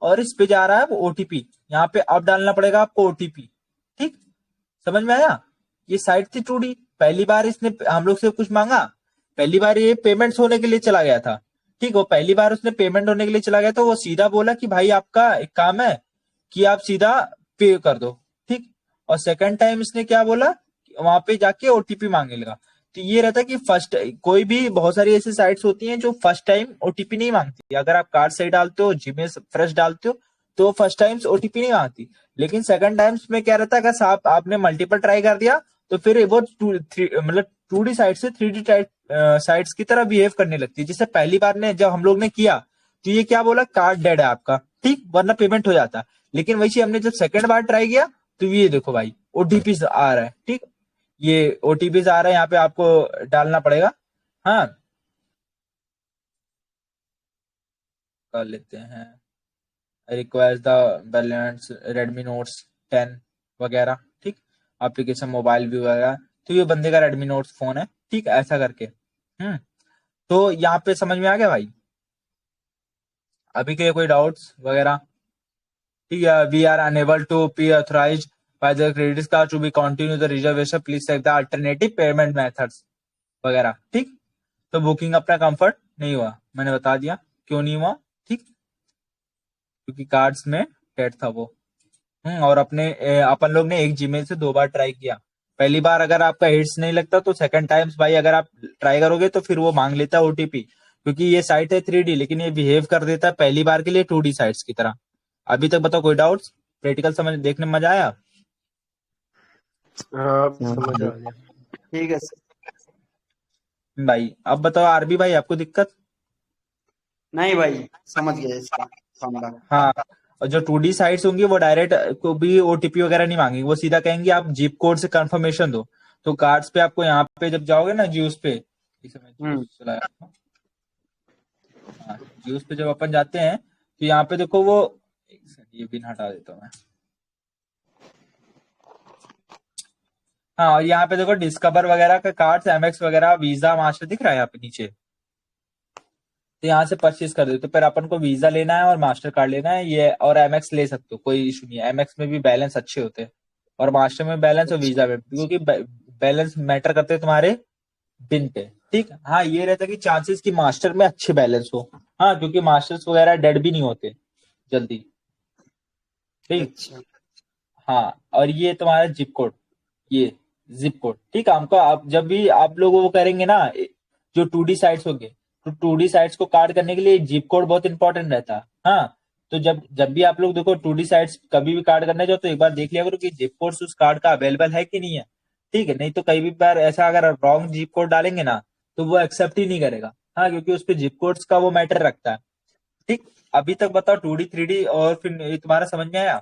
और इस पे जा रहा है वो OTP, यहाँ पे अब डालना पड़ेगा आपको OTP। ठीक, समझ में आया। ये साइट थी 2D, पहली बार इसने हम लोग से कुछ मांगा, पहली बार ये पेमेंट्स होने के लिए चला गया था। ठीक, वो पहली बार उसने पेमेंट होने के लिए चला गया, तो वो सीधा बोला कि भाई आपका एक काम है कि आप सीधा पे कर दो। ठीक, और सेकंड टाइम इसने क्या बोला, वहां पे जाके OTP मांगेगा। तो ये रहता है कि फर्स्ट, कोई भी बहुत सारी ऐसी साइट्स होती हैं जो फर्स्ट टाइम OTP नहीं मांगती। अगर आप कार्ड सही डालते हो, जीमेल फ्रेश डालते हो, तो फर्स्ट टाइम्स OTP नहीं मांगती। लेकिन सेकंड टाइम्स में क्या रहता है, अगर आपने मल्टीपल ट्राई कर दिया तो फिर वो मतलब 2D साइट से 3D साइट्स की तरह बिहेव करने लगती है। जिससे पहली बार ने जब हम लोग ने किया तो ये क्या बोला, कार्ड डेड है आपका। ठीक, वरना पेमेंट हो जाता। लेकिन वैसे हमने जब सेकंड बार ट्राई किया तो ये देखो भाई, OTP आ रहा है। ठीक, ये OTP आ रहा है, यहाँ पे आपको डालना पड़ेगा। हाँ, कर लेते हैं, requires the balance Redmi notes 10 वगैरह। ठीक, एप्लीकेशन मोबाइल व्यू वगैरह, तो ये बंदे का रेडमी नोट्स फोन है। ठीक, ऐसा करके तो यहाँ पे समझ में आ गया भाई, अभी के कोई डाउट्स वगैरह। ठीक है, we are unable to be authorise by the credit card to be continue the reservation, please check the alternative payment methods वगैरह। ठीक, तो बुकिंग अपना कंफर्ट नहीं हुआ, मैंने बता दिया क्यों नहीं हुआ। ठीक, क्योंकि कार्ड्स में डेट था वो। और अपन लोग ने एक जीमेल से 2 बार ट्राई किया। पहली बार अगर आपका हिट्स नहीं लगता तो सेकंड टाइम्स भाई अगर आप ट्राई करोगे तो फिर वो मांग लेता है OTP, क्योंकि ये साइट है 3D, लेकिन ये बिहेव कर देता है पहली बार के लिए 2D साइट्स की तरह। अभी तक बताओ कोई डाउट्स, प्रैक्टिकल समझ देखने में मजा आया। हाँ समझ आ गया। ठीक है सर। भाई अब बताओ RB भाई, आपको दिक्कत। नहीं भाई, समझ गया इसका फंडा। हाँ, और जो 2D साइट्स होंगी वो डायरेक्ट को भी OTP वगैरह नहीं मांगेंगी, वो सीधा कहेंगे आप जिप कोड से कंफर्मेशन दो। तो कार्ड्स पे आपको यहाँ पे जब जाओगे ना ज्यूस पे, इस समय ज्यूस चलाया था। हाँ, ज्यूस पे जब अपन जाते हैं तो यहाँ पे देखो वो, एक सेकंड ये पिन हटा देता हूँ मैं। हाँ, और यहाँ पे देखो डिस्कवर वगैरह का कार्ड्स, MX वगैरह, वीजा, मास्टर दिख रहा है यहाँ पे नीचे। तो यहाँ से परचेज कर देते, तो फिर अपन को वीजा लेना है और मास्टर कार्ड लेना है ये, और MX ले सकते हो, कोई इशू नहीं है। MX में भी बैलेंस अच्छे होते हैं, और मास्टर में बैलेंस और वीजा में, क्योंकि बैलेंस मैटर करते हैं तुम्हारे बिन पे। ठीक, हाँ ये रहता है कि चांसेस कि मास्टर में अच्छे बैलेंस हो। हाँ, क्योंकि मास्टर्स वगैरह डेड भी नहीं होते जल्दी। ठीक, अच्छा हाँ, और ये तुम्हारा जिप कोड, ये जिप कोड। ठीक है, हमको आप जब भी आप लोग वो करेंगे ना, जो 2D साइट्स होंगे, तो 2D साइट्स को कार्ड करने के लिए जिप कोड बहुत इंपॉर्टेंट रहता है। हाँ, तो जब जब भी आप लोग देखो 2D साइट्स कभी भी कार्ड करने जाओ तो एक बार देख लिया करो कि जिप कोड उस कार्ड का अवेलेबल है कि नहीं है। ठीक है, नहीं तो कई भी बार ऐसा अगर रॉन्ग जिप कोड डालेंगे ना तो वो एक्सेप्ट ही नहीं करेगा। हाँ, क्योंकि उस पर जिप कोड्स का वो मैटर रखता है। ठीक, अभी तक बताओ 2D 3D और फिर ये तुम्हारा समझ में आया।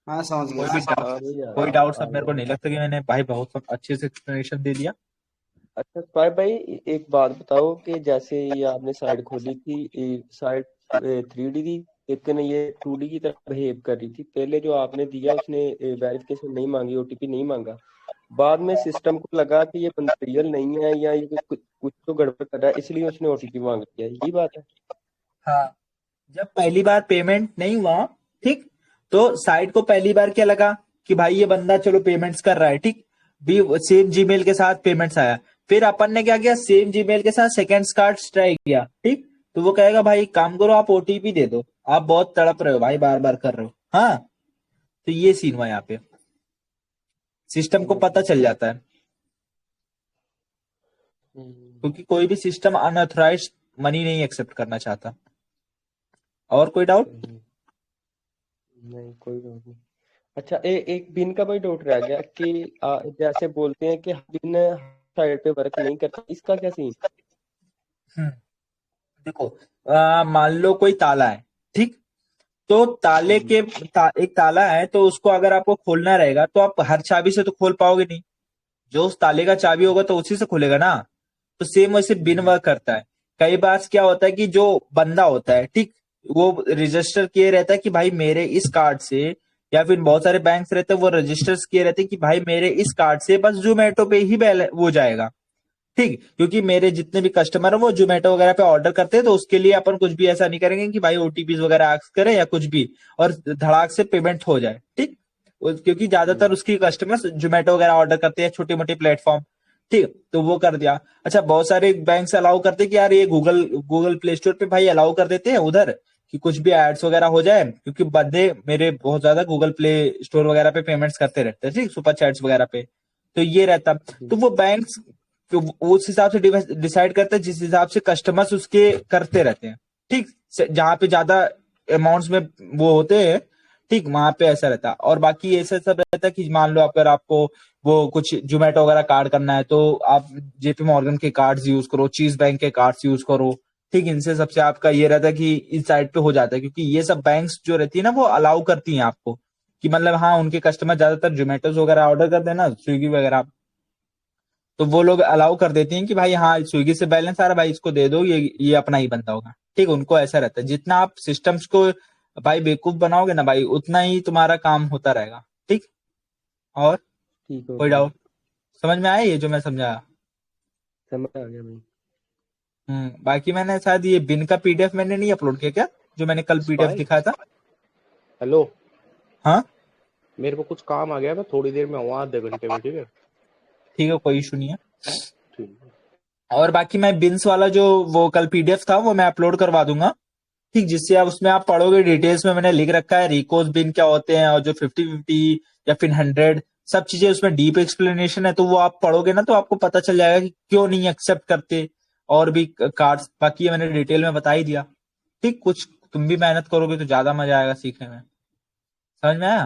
हाँ, समझ कोई गया। भी आ गया कोई डाउट, सब आ मेरे को गया। नहीं लगता कि मैंने भाई बहुत अच्छे से एक्सप्लेनेशन दे दिया। अच्छा स्पाई भाई, एक बात बताओ कि जैसे ये आपने साइट खोली थी, साइट 3D थी, लेकिन ये 2D की तरह बिहेव कर रही थी। पहले जो आपने दिया उसने वेरिफिकेशन नहीं मांगी, OTP नहीं मांगा, बाद में सिस्टम को लगा कि ये बंदा रियल नहीं है या ये कुछ कुछ तो गड़बड़ कर रहा है, इसलिए उसने ओटीपी मांग लिया, यही बात है। हाँ, जब पहली बार पेमेंट नहीं हुआ, ठीक, तो साइट को पहली बार क्या लगा कि भाई ये बंदा चलो पेमेंट्स कर रहा है, ठीक, भी सेम जीमेल के साथ पेमेंट्स आया। फिर अपन ने क्या किया, सेम जीमेल के साथ सेकंड कार्ड ट्राई किया, ठीक, तो वो कहेगा भाई काम करो, आप ओटीपी दे दो, आप बहुत तड़प रहे हो भाई, बार बार कर रहे हो। हाँ, तो ये सीन हुआ यहाँ पे, सिस्टम को पता चल जाता है, क्योंकि कोई भी सिस्टम अनऑथराइज्ड मनी नहीं एक्सेप्ट करना चाहता। और कोई डाउट? नहीं, कोई बात नहीं। अच्छा, एक बिन का भाई डाउट रह गया कि जैसे बोलते हैं कि बिन साइड पे वर्क नहीं करता, इसका क्या सीन? देखो, मान लो कोई ताला है, ठीक, तो ताले के एक ताला है, तो उसको अगर आपको खोलना रहेगा तो आप हर चाबी से तो खोल पाओगे नहीं, जो उस ताले का चाबी होगा तो उसी से खुलेगा ना। तो सेम वैसे बिन वर्क करता है। कई बार क्या होता है कि जो बंदा होता है, ठीक, वो रजिस्टर किए रहता है कि भाई मेरे इस कार्ड से, या फिर बहुत सारे बैंक्स रहते हैं वो रजिस्टर किए रहते हैं कि भाई मेरे इस कार्ड से बस जोमेटो पे ही वो जाएगा, ठीक, क्योंकि मेरे जितने भी कस्टमर है वो जोमेटो वगैरह पे ऑर्डर करते हैं, तो उसके लिए अपन कुछ भी ऐसा नहीं करेंगे कि भाई ओटीपी वगैरह आस्क करें या कुछ भी, और धड़ाक से पेमेंट हो जाए, ठीक, क्योंकि ज्यादातर उसकी कस्टमर्स जोमेटो वगैरह ऑर्डर करते हैं, छोटे मोटे प्लेटफॉर्म, ठीक, तो वो कर दिया। अच्छा, बहुत सारे बैंक अलाउ करते हैं कि यार ये गूगल गूगल प्ले स्टोर पे भाई अलाउ कर देते हैं उधर कि कुछ भी एड्स वगैरह हो जाए, क्योंकि बंदे मेरे बहुत ज्यादा गूगल प्ले स्टोर वगैरह पे पेमेंट्स करते रहते हैं, ठीक, सुपर चैट्स वगैरह पे, तो ये रहता। तो वो बैंक्स तो उस हिसाब से डिसाइड करते हैं जिस हिसाब से कस्टमर्स उसके करते रहते हैं, ठीक, जहां पे ज्यादा अमाउंट्स में वो होते हैं, ठीक, वहां पे ऐसा रहता है। और बाकी ऐसा सब रहता है कि मान लो अगर आपको वो कुछ जोमेटो वगैरह कार्ड करना है तो आप जेपी मॉर्गन के कार्ड्स यूज करो, चीज बैंक के कार्ड्स यूज करो, ठीक, इनसे सबसे आपका ये रहता है कि इस साइड पे हो जाता है, क्योंकि ये सब बैंक्स जो रहती है ना वो अलाउ करती हैं आपको कि मतलब हाँ उनके कस्टमर ज्यादातर जोमेटोज वगैरह ऑर्डर करते हैं ना, स्विगी वगैरह, तो वो लोग अलाउ कर देती हैं कि भाई हाँ स्विगी से बैलेंस आ रहा है भाई इसको दे दो, ये अपना ही बंदा होगा, ठीक, उनको ऐसा रहता है। जितना आप सिस्टम्स को भाई बेवकूफ बनाओगे ना भाई, उतना ही तुम्हारा काम होता रहेगा, ठीक। और ठीक हो कोई गया, डाउट? समझ में आया ये जो मैं समझाया? समझ आ गया भाई। बाकी मैंने शायद ये बिन का पीडीएफ मैंने नहीं अपलोड किया क्या, जो मैंने कल पीडीएफ भाई दिखाया था? हेलो, हाँ, मेरे को कुछ काम आ गया, मैं थोड़ी देर में आऊँ, आधे घंटे में, ठीक है? ठीक है, कोई इशू नहीं है। ठीक है। और बाकी मैं बिन्स वाला जो वो कल पीडीएफ था वो मैं अपलोड करवा दूंगा, ठीक, जिससे आप उसमें आप पढ़ोगे डिटेल्स में, मैंने लिख रखा है रिकोस बिन क्या होते हैं, और जो 50-50 या फिर 100 सब चीजें उसमें डीप एक्सप्लेनेशन है, तो वो आप पढ़ोगे ना तो आपको पता चल जाएगा कि क्यों नहीं एक्सेप्ट करते और भी कार्ड्स। बाकी ये मैंने डिटेल में बता ही दिया, ठीक, कुछ तुम भी मेहनत करोगे तो ज्यादा मजा आएगा सीखने में। समझ में आया?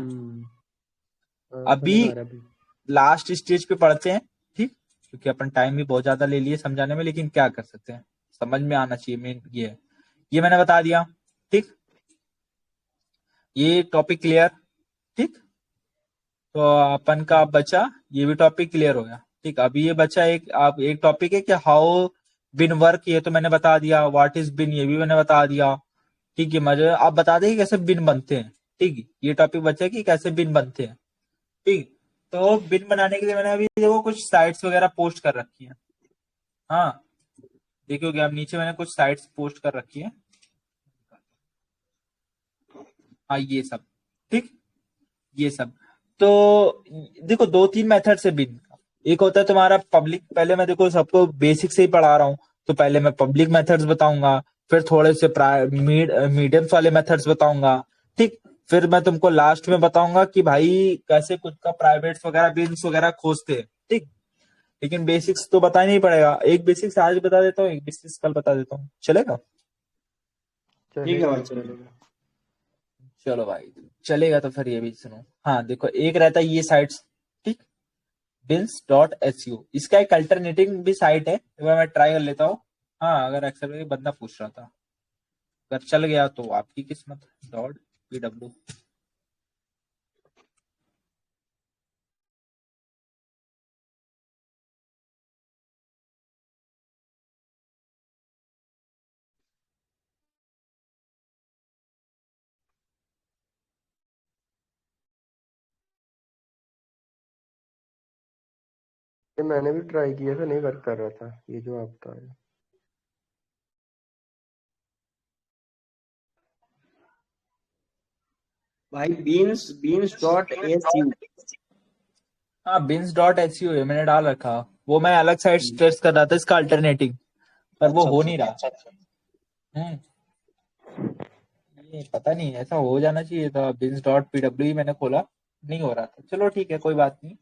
अभी समझ आ रहा है भाई। लास्ट स्टेज पे पढ़ते हैं, ठीक, क्योंकि अपन टाइम भी बहुत ज्यादा ले लिए समझाने में, लेकिन क्या कर सकते हैं, समझ में आना चाहिए, मेन ये है। ये मैंने बता दिया, ठीक, ये टॉपिक क्लियर, ठीक, तो अपन का बचा ये भी टॉपिक क्लियर हो गया, ठीक। अभी ये बचा एक टॉपिक है कि हाउ बिन वर्क, ये तो मैंने बता दिया। व्हाट इज बिन, ये भी मैंने बता दिया, ठीक है। मुझे आप बता दें कि कैसे बिन बनते हैं, ठीक, ये टॉपिक बचा कि कैसे बिन बनते हैं, ठीक। तो बिन बनाने के लिए मैंने अभी देखो कुछ साइट्स वगैरह पोस्ट कर रखी है, हाँ, देखोगे आप नीचे मैंने कुछ साइट्स पोस्ट कर रखी है, हाँ ये सब, ठीक, ये सब। तो देखो दो तीन मेथड से बिन का, एक होता है तुम्हारा पब्लिक, पहले मैं देखो सबको बेसिक से ही पढ़ा रहा हूँ, तो पहले मैं पब्लिक मेथड्स बताऊंगा, फिर थोड़े से मीडियम्स वाले मेथड्स बताऊंगा, ठीक, फिर मैं तुमको लास्ट में बताऊंगा कि भाई कैसे खुद का प्राइवेट्स वगैरह बिन्स वगैरह खोजते हैं, ठीक। लेकिन बेसिक्स तो बताना ही पड़ेगा, एक बेसिक्स आज बता देता हूँ, एक बेसिक्स कल बता देता हूँ, चलेगा? ठीक है चलेगा भाई, भाई, चलेगा। चलेगा। चलो भाई, चलेगा तो फिर ये भी सुनो। हाँ देखो, एक रहता है ये साइट्स, ठीक, bills.su, इसका एक अल्टरनेटिव भी साइट है, एक बार मैं ट्राई कर लेता हूँ। हाँ, अगर एक्सेप्ट, बंदा पूछ रहा था, अगर चल गया तो आपकी किस्मत। .pw ये मैंने भी ट्राई किया था, नहीं वर्क कर रहा था ये जो आप बता रहे हो। भाई beans beans dot S U. हाँ, बिन्स डॉट एस यू है, मैंने डाल रखा। वो मैं अलग साइड टेस्ट कर रहा था इसका अल्टरनेटिव, पर वो अच्छा हो अच्छा। नहीं रहा। हम्म ये पता नहीं, ऐसा हो जाना चाहिए था। बिन्स डॉट पीडब्ल्यू मैंने खोला, नहीं हो रहा था। चलो ठीक है, कोई बात नहीं।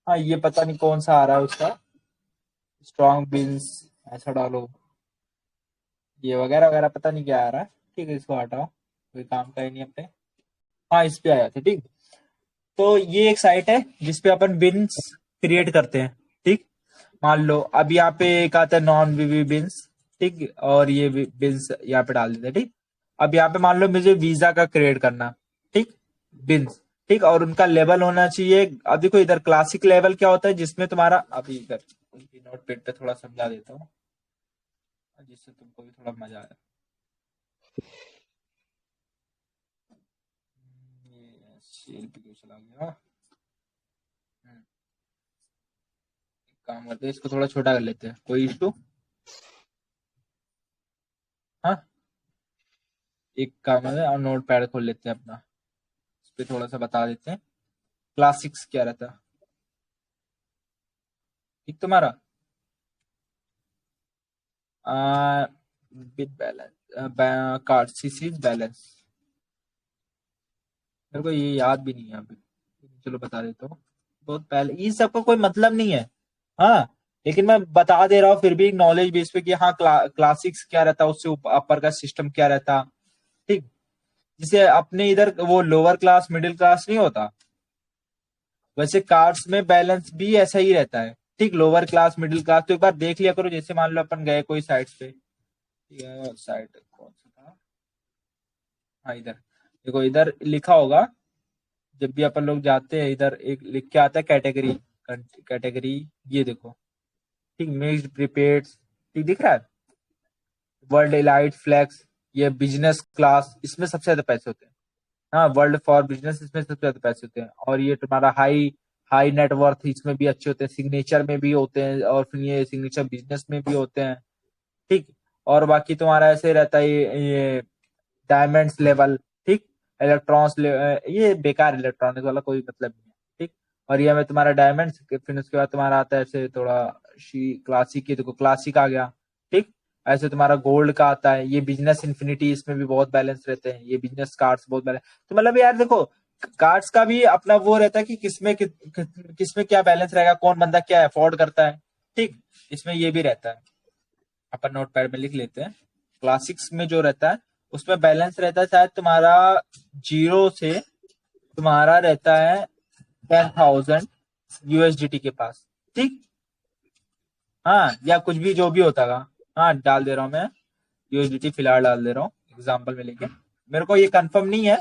हाँ, ये पता नहीं कौन सा आ रहा है उसका, स्ट्रॉन्ग बिन्स ऐसा डालो, ये वगैरह वगैरह पता नहीं क्या आ रहा है। ठीक है, इसको हटाओ, कोई काम का ही नहीं अपने। हाँ, इस पे आया था। ठीक, तो ये एक साइट है जिसपे अपन बिन्स क्रिएट करते हैं। ठीक, मान लो अब यहाँ पे एक आता है नॉन वीवी बिन्स। ठीक, और ये बिन्स यहाँ पे डाल देते हैं। ठीक, अब यहाँ पे मान लो मुझे वीजा का क्रिएट करना। ठीक, बिन्स। ठीक, और उनका लेवल होना चाहिए। अब देखो इधर क्लासिक लेवल क्या होता है, जिसमें तुम्हारा, अभी इधर नोटपैड पे थोड़ा समझा देता हूँ जिससे तुमको भी थोड़ा मजा आए। ये सेल पे क्यों चला गया? एक काम करते हैं, इसको थोड़ा छोटा कर लेते हैं, कोई इशू? हाँ, एक काम है, और नोट पैड खोल लेते हैं अपना, इस पे थोड़ा सा बता देते हैं क्लासिक्स क्या रहता है। ठीक, तुम्हारा bit balance, card chassis balance, मेरे को ये याद भी नहीं है अभी, चलो बता देता हूँ। बहुत पहले, ये सबका कोई मतलब नहीं है। हाँ, लेकिन मैं बता दे रहा हूँ फिर भी नॉलेज बेस पे कि हाँ क्लासिक्स क्या रहता है, उससे ऊपर का सिस्टम क्या रहता। ठीक, जिसे अपने इधर वो लोअर क्लास मिडिल क्लास नहीं होता, वैसे कार्ड्स में बैलेंस भी ऐसा ही रहता है। ठीक, लोअर क्लास मिडिल क्लास तो एक बार देख लिया करो। जैसे मान लो अपन गए कोई साइट पे, साइट कौन सा था, हाँ इधर देखो, इधर लिखा होगा, जब भी अपन लोग जाते हैं इधर एक लिख के आता है कैटेगरी। कैटेगरी, ये देखो। ठीक, मिक्स्ड प्रीपेड, ठीक दिख रहा है। वर्ल्ड इलाइट फ्लैक्स, ये बिजनेस क्लास, इसमें सबसे ज्यादा पैसे होते हैं। हाँ, वर्ल्ड फॉर बिजनेस, इसमें सबसे ज्यादा पैसे होते हैं। और ये तुम्हारा हाई हाई नेटवर्थ, इसमें भी अच्छे होते हैं, सिग्नेचर में भी होते हैं, और फिर ये सिग्नेचर बिजनेस में भी होते हैं। ठीक, और बाकी तुम्हारा ऐसे रहता है ये डायमंड्स लेवल। ठीक, इलेक्ट्रॉन्स, ये बेकार, इलेक्ट्रॉनिक वाला कोई मतलब नहीं है। ठीक, और ये में तुम्हारा डायमंड्स, फिर उसके बाद तुम्हारा आता है ऐसे थोड़ा क्लासिक, ये देखो क्लासिक आ गया। ठीक, ऐसे तुम्हारा गोल्ड का आता है, ये बिजनेस इन्फिनिटी, इसमें भी बहुत बैलेंस रहते हैं, ये बिजनेस कार्ड्स बहुत बैलेंस। तो मतलब यार देखो, कार्ड्स का भी अपना वो रहता है कि किसमें क्या बैलेंस रहेगा, कौन बंदा क्या अफोर्ड करता है। ठीक, इसमें ये भी रहता है, अपन नोट पैड में लिख लेते हैं। क्लासिक्स में जो रहता है उसमें बैलेंस रहता है शायद तुम्हारा 0 से तुम्हारा रहता है 10,000 यूएसडीटी के पास। ठीक, हाँ, या कुछ भी जो भी होता है। हाँ, डाल दे रहा हूँ मैं, यूएसडीटी फिलहाल डाल दे रहा हूँ एग्जाम्पल में लेके। मेरे को ये कंफर्म नहीं है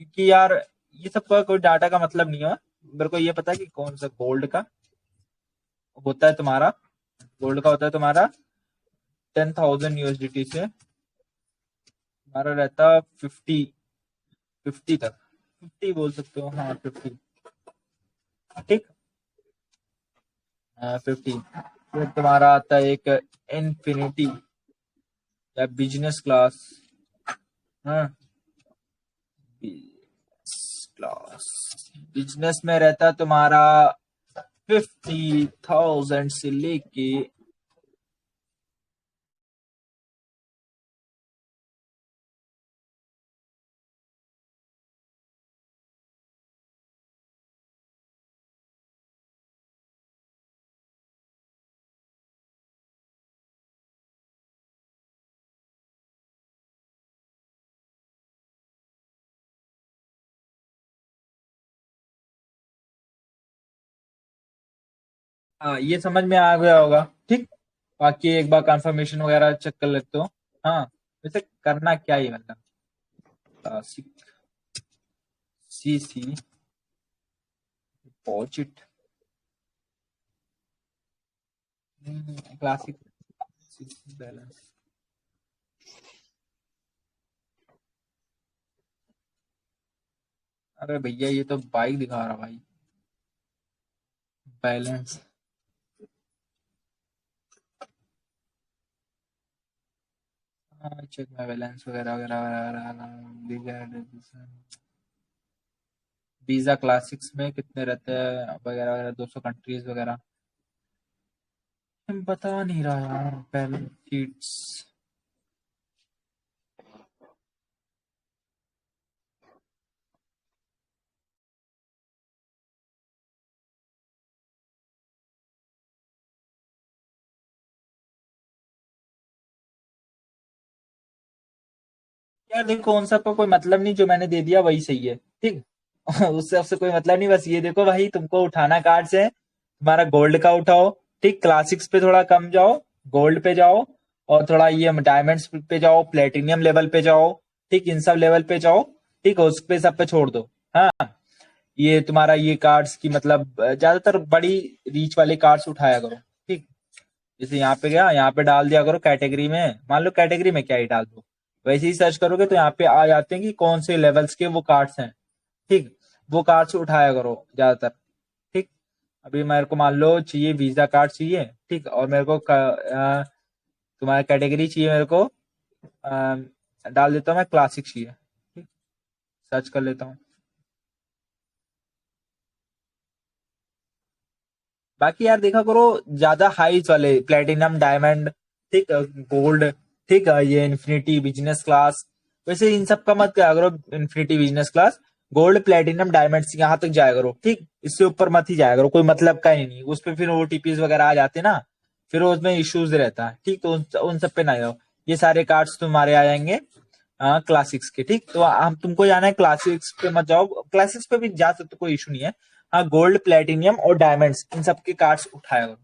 कि यार ये सब का कोई डाटा का मतलब नहीं है। मेरे को ये पता है कि कौन सा गोल्ड का होता है तुम्हारा, गोल्ड का होता है तुम्हारा 10,000 यूएसडीटी से हमारा रहता 50, 50 तक, 50 बोल सकते हो, हाँ 50। ठीक, 50। फिर तुम्हारा आता है एक इन्फिनिटी या बिजनेस क्लास। हाँ, क्लास बिजनेस में रहता तुम्हारा 50,000 से लेके, हाँ ये समझ में आ गया होगा। ठीक, बाकी एक बार कंफर्मेशन वगैरह चेक कर लेते हो। हाँ, वैसे करना क्या ही मतलब, क्लासिक सी सी डिपॉजिट, क्लासिक बैलेंस। अरे भैया ये तो बाइक दिखा रहा भाई, बैलेंस। चेक माय बैलेंस वगैरह वगैरह वगैरह। वीजा क्लासिक्स में कितने रहते हैं वगैरह वगैरह, 200 कंट्रीज वगैरह। बता नहीं रहा यार। बैलेंस शीट्स यार देखो, उन सब का कोई मतलब नहीं, जो मैंने दे दिया वही सही है, ठीक। उससे उससे कोई मतलब नहीं, बस ये देखो भाई, तुमको उठाना कार्ड से तुम्हारा गोल्ड का उठाओ, ठीक। क्लासिक्स पे थोड़ा कम जाओ, गोल्ड पे जाओ, और थोड़ा ये डायमंड्स पे जाओ, प्लेटिनियम लेवल पे जाओ, ठीक। इन सब लेवल पे जाओ, ठीक। उस पे सब पे छोड़ दो। हाँ, ये तुम्हारा ये कार्ड्स की मतलब ज्यादातर बड़ी रीच वाले कार्ड्स उठाया करो, ठीक। जैसे यहाँ पे गया, यहाँ पे डाल दिया करो कैटेगरी में, मान लो कैटेगरी में क्या ही डाल दो, वैसे ही सर्च करोगे तो यहाँ पे आ जाते हैं कि कौन से लेवल्स के वो कार्ड्स हैं, ठीक। वो कार्ड्स उठाया करो ज्यादातर, ठीक। अभी मेरे को मान लो चाहिए वीजा कार्ड चाहिए, ठीक। और मेरे को तुम्हारा कैटेगरी चाहिए, मेरे को डाल देता हूँ मैं क्लासिक चाहिए, ठीक। सर्च कर लेता हूँ। बाकी यार देखा करो, ज्यादा हाइज वाले प्लेटिनम डायमंड, ठीक, गोल्ड, ठीक, ये इन्फिनिटी बिजनेस क्लास, वैसे इन सब का मत क्या करो। Infinity business class, gold platinum diamonds यहाँ तक जाया करो, ठीक। इससे ऊपर मत ही जाया करो, कोई मतलब का ही नहीं उस पे, फिर ओटीपीज वगैरह आ जाते ना, फिर उसमें इश्यूज रहता है, ठीक। तो उन सब पे ना जाओ। ये सारे कार्ड्स तुम्हारे आ जाएंगे क्लासिक्स के, ठीक। तो हम तुमको जाना है क्लासिक्स पे मत जाओ, क्लासिक्स पे भी जा सकते, कोई इशू नहीं है। हाँ, गोल्ड प्लेटिनियम और डायमंड्स इन सब के कार्ड्स उठाया करो,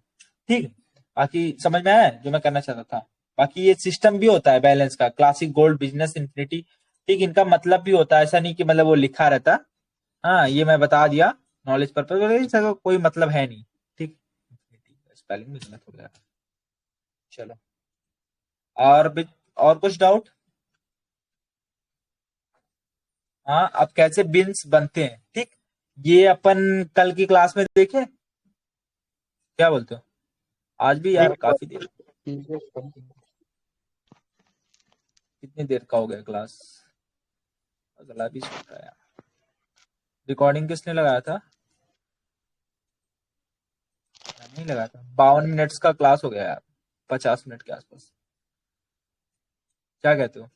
ठीक। बाकी समझ में आया जो मैं करना चाहता था। बाकी ये सिस्टम भी होता है बैलेंस का, क्लासिक, गोल्ड, बिजनेस, इंफिनिटी, ठीक। इनका मतलब भी होता है, ऐसा नहीं कि मतलब वो लिखा रहता। हाँ, ये मैं बता दिया नॉलेज पर्पज, इसका कोई मतलब है नहीं, ठीक। स्पेलिंग में गलत हो गया। चलो, और कुछ डाउट? हाँ, अब कैसे बिन्स बनते हैं, ठीक। ये अपन कल की क्लास में देखे, क्या बोलते हो? आज भी यार काफी देर, कितनी देर का हो गया क्लास? गला भी सूख रहा है यार। रिकॉर्डिंग किसने लगाया था? मैं नहीं लगाया था। 52 मिनट्स का क्लास हो गया यार, 50 मिनट के आसपास। क्या कहते हो?